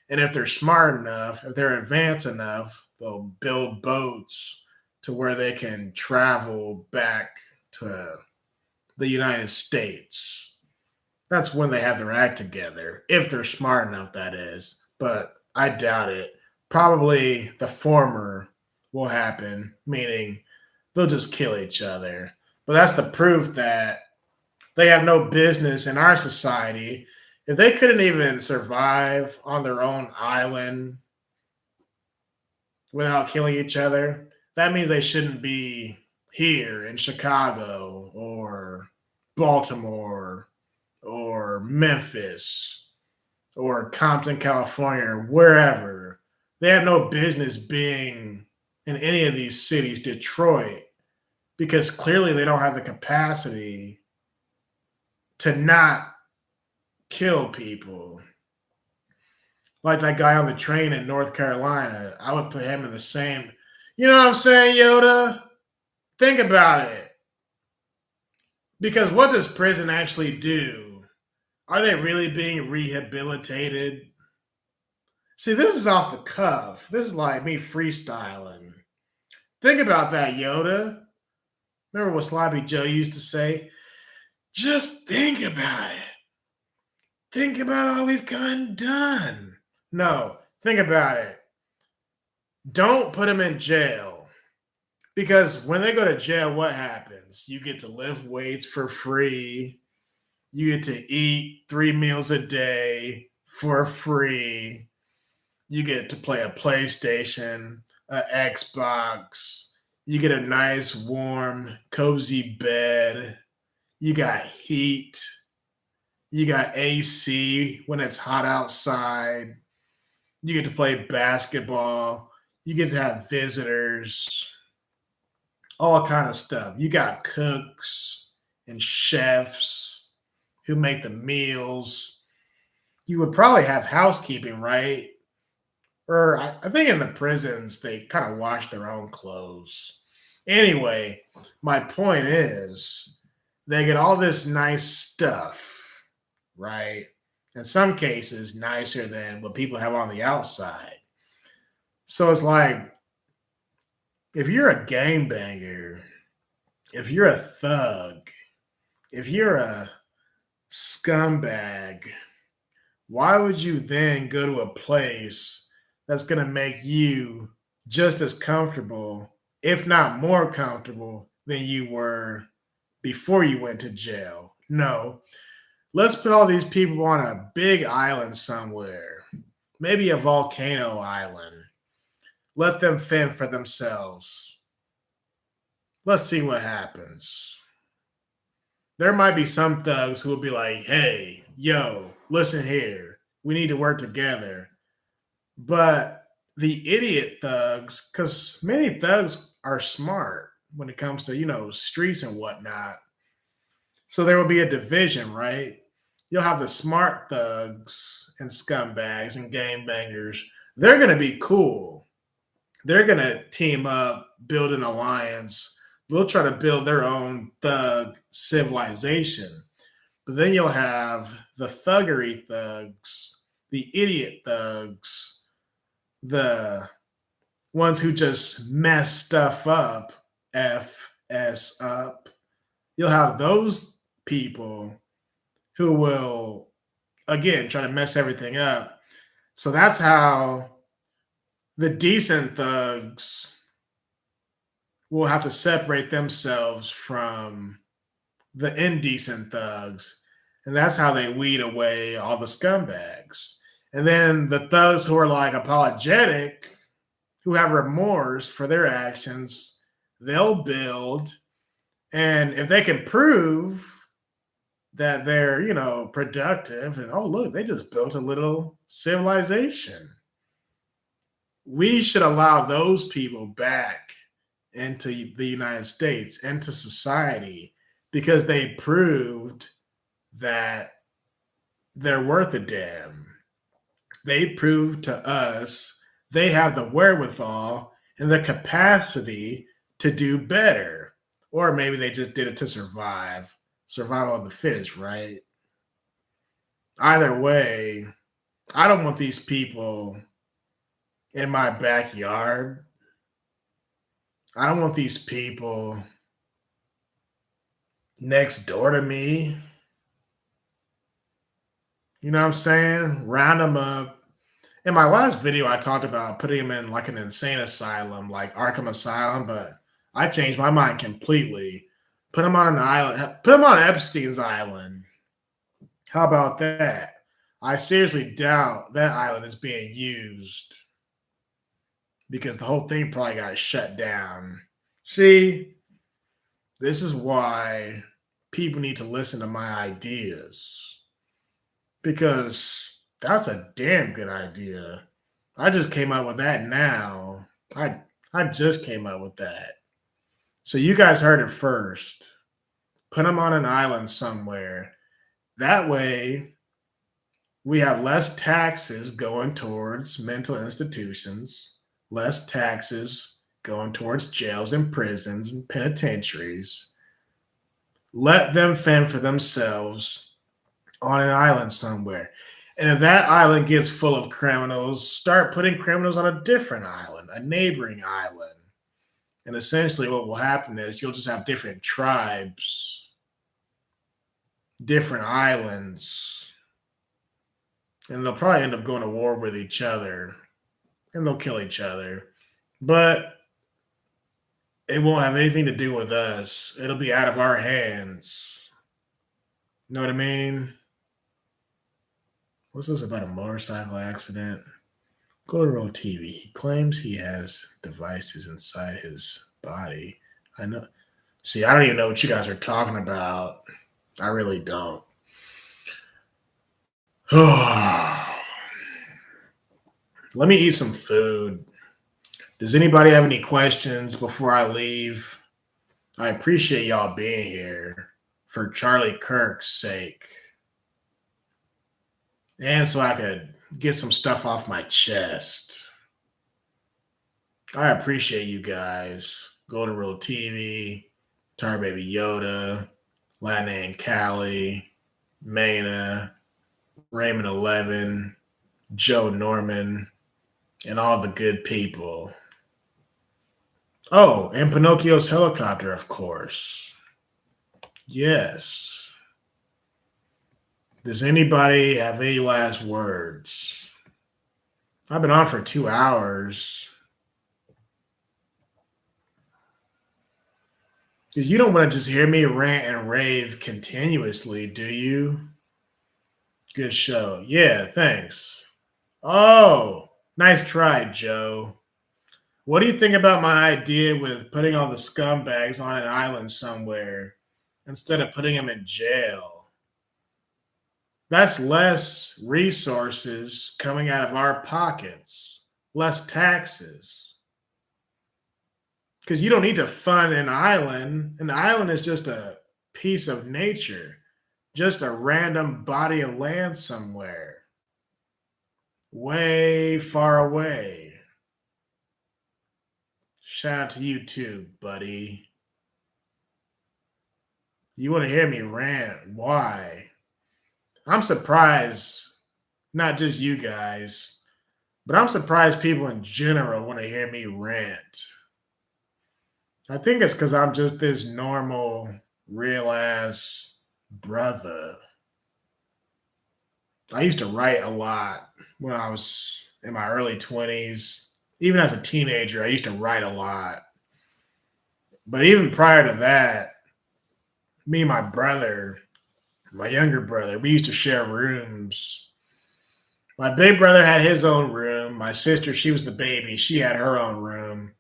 And if they're smart enough, if they're advanced enough, they'll build boats to where they can travel back to the United States. That's when they have their act together, if they're smart enough, that is. But I doubt it. Probably the former will happen, meaning they'll just kill each other. But that's the proof that they have no business in our society. If they couldn't even survive on their own island without killing each other, that means they shouldn't be here in Chicago or Baltimore or Memphis or Compton, California, or wherever. They have no business being in any of these cities, Detroit, because clearly they don't have the capacity to not kill people. Like that guy on the train in North Carolina, I would put him in the same. You know what I'm saying, Yoda? Think about it. Because what does prison actually do? Are they really being rehabilitated? See, this is off the cuff. This is like me freestyling. Think about that, Yoda. Remember what Sloppy Joe used to say? Just think about it. Think about all we've gone done. No, think about it. Don't put them in jail. Because when they go to jail, what happens? You get to lift weights for free. You get to eat 3 meals a day for free. You get to play a PlayStation, an Xbox. You get a nice, warm, cozy bed. You got heat. You got AC when it's hot outside. You get to play basketball. You get to have visitors. All kind of stuff. You got cooks and chefs who make the meals. You would probably have housekeeping, right? Or I think in the prisons, they kind of wash their own clothes. Anyway, my point is they get all this nice stuff, right? In some cases, nicer than what people have on the outside. So it's like, if you're a gangbanger, if you're a thug, if you're a scumbag, why would you then go to a place that's going to make you just as comfortable, if not more comfortable, than you were before you went to jail? No. Let's put all these people on a big island somewhere, maybe a volcano island. Let them fend for themselves. Let's see what happens. There might be some thugs who will be like, hey, yo, listen here. We need to work together. But the idiot thugs, because many thugs are smart when it comes to, streets and whatnot. So there will be a division, right? You'll have the smart thugs and scumbags and gangbangers. They're going to be cool. They're going to team up, build an alliance. They'll try to build their own thug civilization. But then you'll have the thuggery thugs, the idiot thugs, the ones who just mess stuff up, FS up. You'll have those people who will, again, try to mess everything up. So that's how the decent thugs will have to separate themselves from the indecent thugs. And that's how they weed away all the scumbags. And then the thugs who are like apologetic, who have remorse for their actions, they'll build. And if they can prove that they're, productive, and oh, look, they just built a little civilization. We should allow those people back into the United States, into society, because they proved that they're worth a damn. They proved to us they have the wherewithal and the capacity to do better. Or maybe they just did it to survive. Survival of the fittest, right? Either way, I don't want these people in my backyard. I don't want these people next door to me. You know what I'm saying? Round them up. In my last video, I talked about putting them in like an insane asylum, like Arkham Asylum, but I changed my mind completely. Put them on an island. Put them on Epstein's island. How about that? I seriously doubt that island is being used because the whole thing probably got shut down. See, this is why people need to listen to my ideas, because that's a damn good idea. I just came up with that now. I just came up with that. So you guys heard it first. Put them on an island somewhere. That way, we have less taxes going towards mental institutions, less taxes going towards jails and prisons and penitentiaries. Let them fend for themselves on an island somewhere. And if that island gets full of criminals, start putting criminals on a different island, a neighboring island. And essentially what will happen is you'll just have different tribes, different islands, and they'll probably end up going to war with each other, and they'll kill each other. But it won't have anything to do with us. It'll be out of our hands. You know what I mean? What's this about a motorcycle accident? Go to Roll TV. He claims he has devices inside his body. I know. See, I don't even know what you guys are talking about. I really don't. Let me eat some food. Does anybody have any questions before I leave? I appreciate y'all being here for Charlie Kirk's sake. And so I could get some stuff off my chest. I appreciate you guys. Golden Rule TV, Tar Baby Yoda, Latin and Callie, Mana, Raymond 11, Joe Norman, and all the good people. Oh, and Pinocchio's helicopter, of course. Yes. Does anybody have any last words? I've been on for 2 hours. You don't want to just hear me rant and rave continuously, do you? Good show. Yeah, thanks. Oh, nice try, Joe. What do you think about my idea with putting all the scumbags on an island somewhere instead of putting them in jail? That's less resources coming out of our pockets, less taxes. Because you don't need to fund an island. An island is just a piece of nature, just a random body of land somewhere, way far away. Shout out to you too, buddy. You want to hear me rant? Why? I'm surprised, not just you guys, but I'm surprised people in general want to hear me rant. I think it's because I'm just this normal, real ass brother. I used to write a lot when I was in my early 20s. Even as a teenager, I used to write a lot. But even prior to that, me and my brother, my younger brother, we used to share rooms. My big brother had his own room. My sister, she was the baby. She had her own room.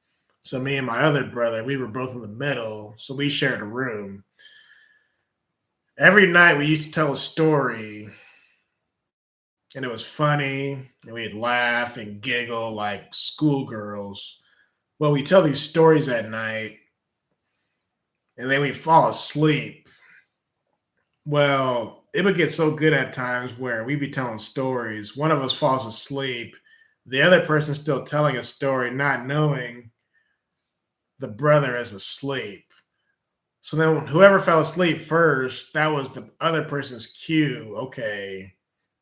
So me and my other brother, we were both in the middle. So we shared a room. Every night we used to tell a story, and it was funny, and we'd laugh and giggle like schoolgirls. Well, we tell these stories at night, and then we fall asleep. Well, it would get so good at times where we'd be telling stories. One of us falls asleep, the other person's still telling a story, not knowing the brother is asleep. So then, whoever fell asleep first, that was the other person's cue. Okay,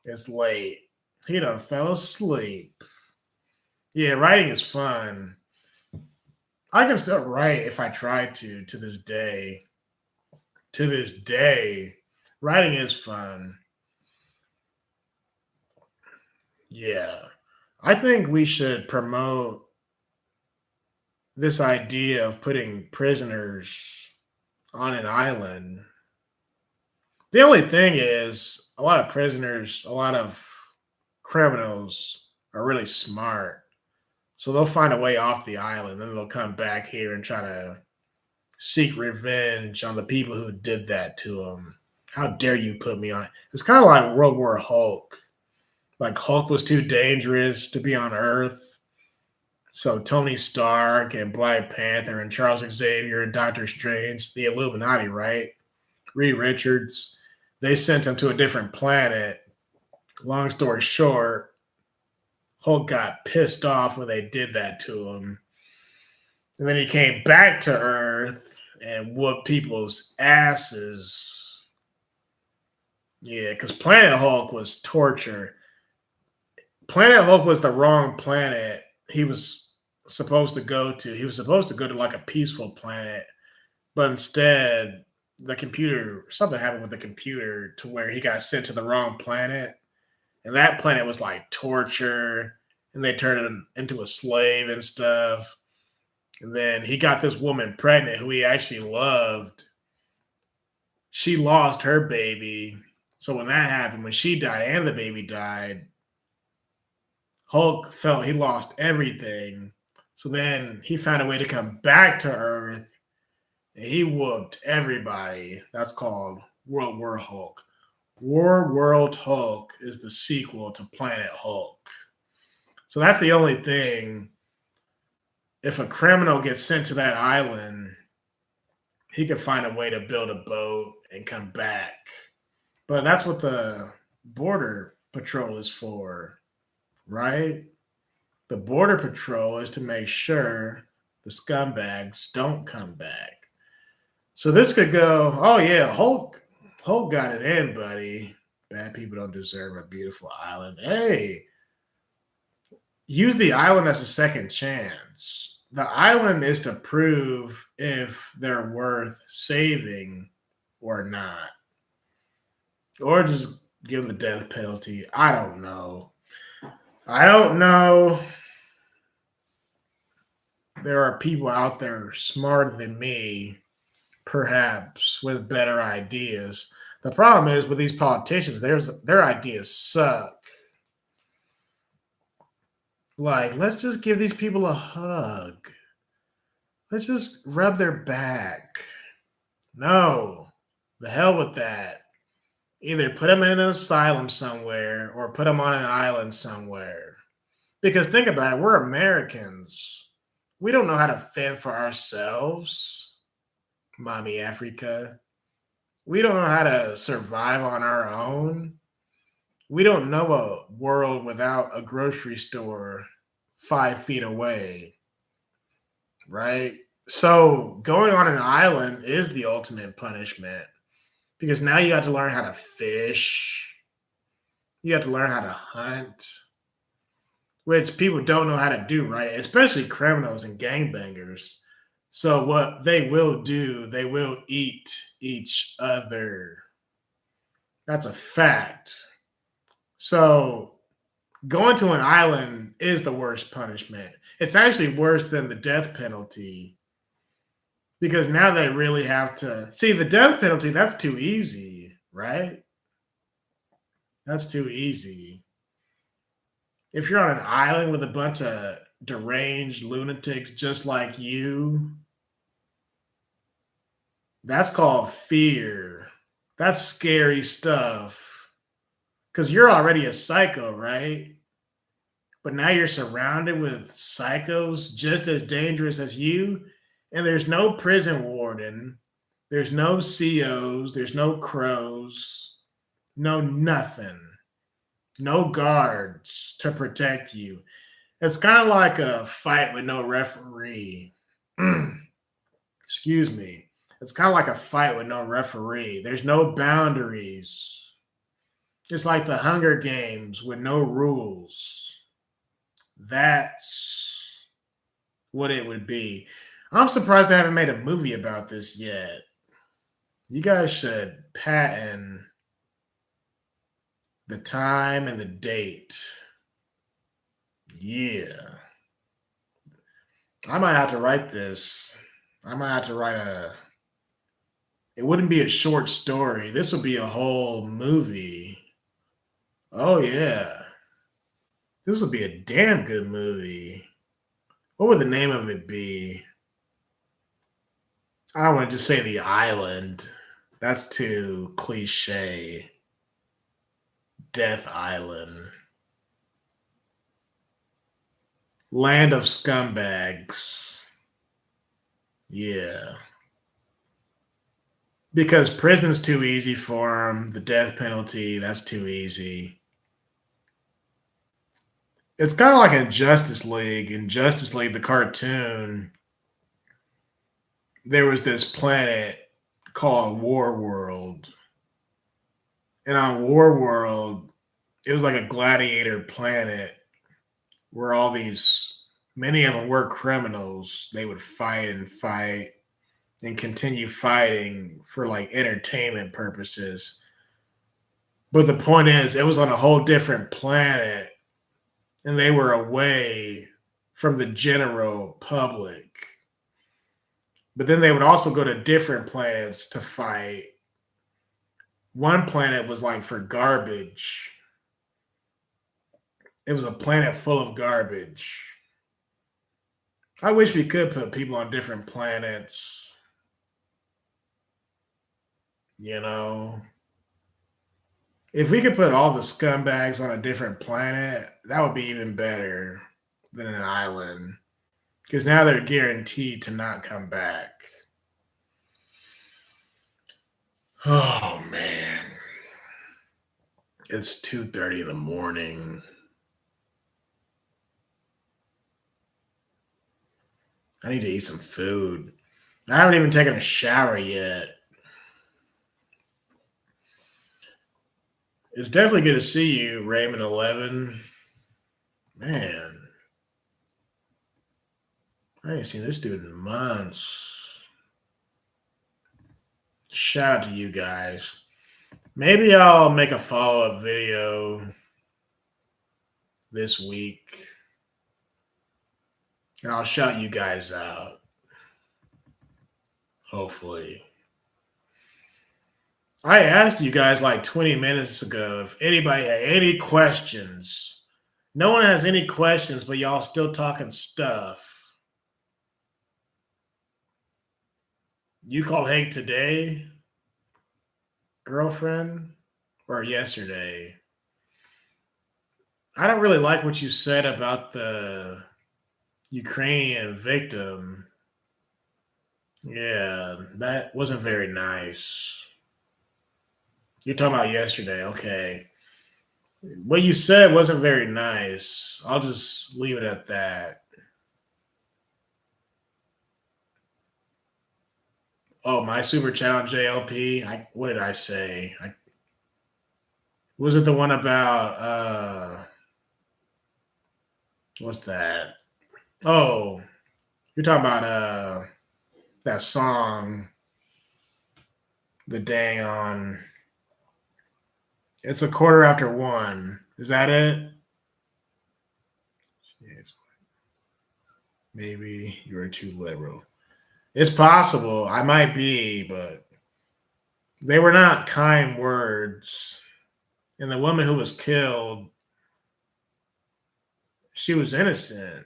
it's late. He done fell asleep. Yeah, writing is fun. I can still write if I try to this day. To this day, writing is fun. Yeah. I think we should promote this idea of putting prisoners on an island. The only thing is, a lot of prisoners, a lot of criminals are really smart. So they'll find a way off the island, then they'll come back here and try to seek revenge on the people who did that to them. How dare you put me on it? It's kind of like World War Hulk. Like Hulk was too dangerous to be on Earth. So Tony Stark and Black Panther and Charles Xavier and Doctor Strange, the Illuminati, right? Reed Richards, they sent him to a different planet. Long story short, Hulk got pissed off when they did that to him. And then he came back to Earth and whooped people's asses. Yeah, because Planet Hulk was torture. Planet Hulk was the wrong planet he was supposed to go to. He was supposed to go to like a peaceful planet, but instead, something happened with the computer to where he got sent to the wrong planet. And that planet was like torture, and they turned him into a slave and stuff. And then he got this woman pregnant who he actually loved. She lost her baby. So when that happened, when she died and the baby died, Hulk felt he lost everything. So then he found a way to come back to Earth, and he whooped everybody. That's called World War Hulk. War World Hulk is the sequel to Planet Hulk. So that's the only thing. If a criminal gets sent to that island, he could find a way to build a boat and come back. But that's what the border patrol is for, right? The border patrol is to make sure the scumbags don't come back. So this could go, oh yeah, Hulk got it in, buddy. Bad people don't deserve a beautiful island. Hey, use the island as a second chance. The island is to prove if they're worth saving or not. Or just give them the death penalty. I don't know. There are people out there smarter than me, perhaps with better ideas. The problem is with these politicians, their ideas suck. Like, let's just give these people a hug. Let's just rub their back. No, the hell with that. Either put them in an asylum somewhere or put them on an island somewhere. Because think about it, we're Americans. We don't know how to fend for ourselves, Mommy Africa. We don't know how to survive on our own. We don't know a world without a grocery store 5 feet away, right? So going on an island is the ultimate punishment because now you have to learn how to fish, you have to learn how to hunt, which people don't know how to do, right? Especially criminals and gangbangers. So what they will do, they will eat each other. That's a fact. So going to an island is the worst punishment. It's actually worse than the death penalty because now they really have to see the death penalty. That's too easy, right? That's too easy. If you're on an island with a bunch of deranged lunatics just like you, that's called fear. That's scary stuff because you're already a psycho, right? But now you're surrounded with psychos just as dangerous as you, and there's no prison warden, there's no COs, there's no crows, no nothing, no guards to protect you. It's kind of like a fight with no referee. Excuse me. It's kind of like a fight with no referee. There's no boundaries. It's like the Hunger Games with no rules. That's what it would be. I'm surprised they haven't made a movie about this yet. You guys should patent the time and the date. Yeah. I might have to write this. I might have to write a. It wouldn't be a short story. This would be a whole movie. Oh, yeah. This would be a damn good movie. What would the name of it be? I don't want to just say The Island. That's too cliche. Death Island. Land of Scumbags. Yeah. Because prison's too easy for them. The death penalty, that's too easy. It's kind of like in Justice League. In Justice League, the cartoon, there was this planet called War World. And on War World, it was like a gladiator planet where all these, many of them were criminals. They would fight and fight and continue fighting for like entertainment purposes. But the point is, it was on a whole different planet and they were away from the general public. But then they would also go to different planets to fight. One planet was like for garbage. It was a planet full of garbage. I wish we could put people on different planets. You know, if we could put all the scumbags on a different planet, that would be even better than an island. Because now they're guaranteed to not come back. Oh man. It's 2:30 in the morning. I need to eat some food. I haven't even taken a shower yet. It's definitely good to see you, Raymond 11. Man, I ain't seen this dude in months. Shout out to you guys. Maybe I'll make a follow-up video this week. And I'll shout you guys out. Hopefully. I asked you guys like 20 minutes ago if anybody had any questions. No one has any questions, but y'all still talking stuff. You call Hank today, girlfriend? or yesterday. I don't really like what you said about the Ukrainian victim. Yeah, that wasn't very nice. You're talking about yesterday, okay. What you said wasn't very nice. I'll just leave it at that. Oh, my super chat on JLP. What did I say? Was it the one about what's that? Oh, you're talking about that song, the dang on. It's a quarter after one. Is that it? Yes. Maybe you were too liberal. It's possible. I might be, but they were not kind words. And the woman who was killed, she was innocent.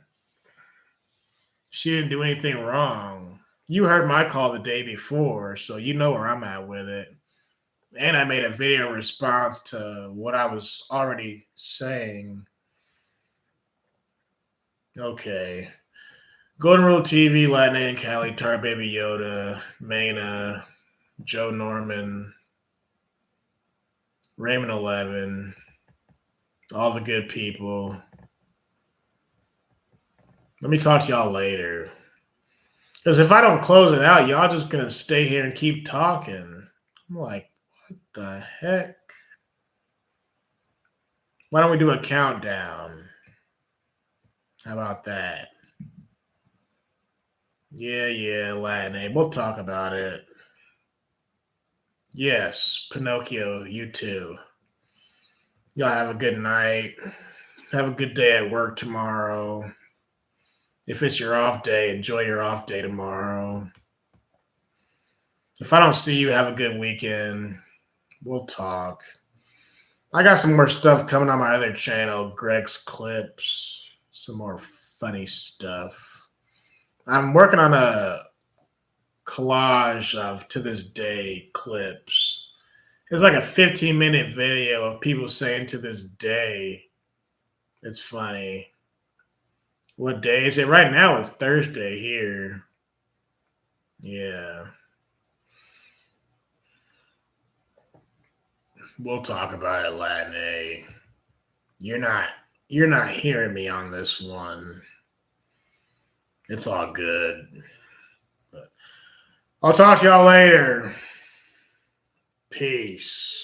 She didn't do anything wrong. You heard my call the day before, so you know where I'm at with it. And I made a video response to what I was already saying. Okay. Golden Rule TV, Latin and Cali, Tar Baby Yoda, Mana, Joe Norman, Raymond 11, all the good people. Let me talk to y'all later. Because if I don't close it out, y'all just going to stay here and keep talking. I'm like, what the heck? Why don't we do a countdown? How about that? Yeah, Latin. We'll talk about it. Yes, Pinocchio, you too. Y'all have a good night. Have a good day at work tomorrow. If it's your off day, enjoy your off day tomorrow. If I don't see you, have a good weekend. We'll talk. I got some more stuff coming on my other channel, Greg's Clips. Some more funny stuff. I'm working on a collage of to this day clips. It's like a 15-minute video of people saying to this day. It's funny. What day is it? Right now it's Thursday here. Yeah. We'll talk about it, Latin. You're not hearing me on this one. It's all good. But I'll talk to y'all later. Peace.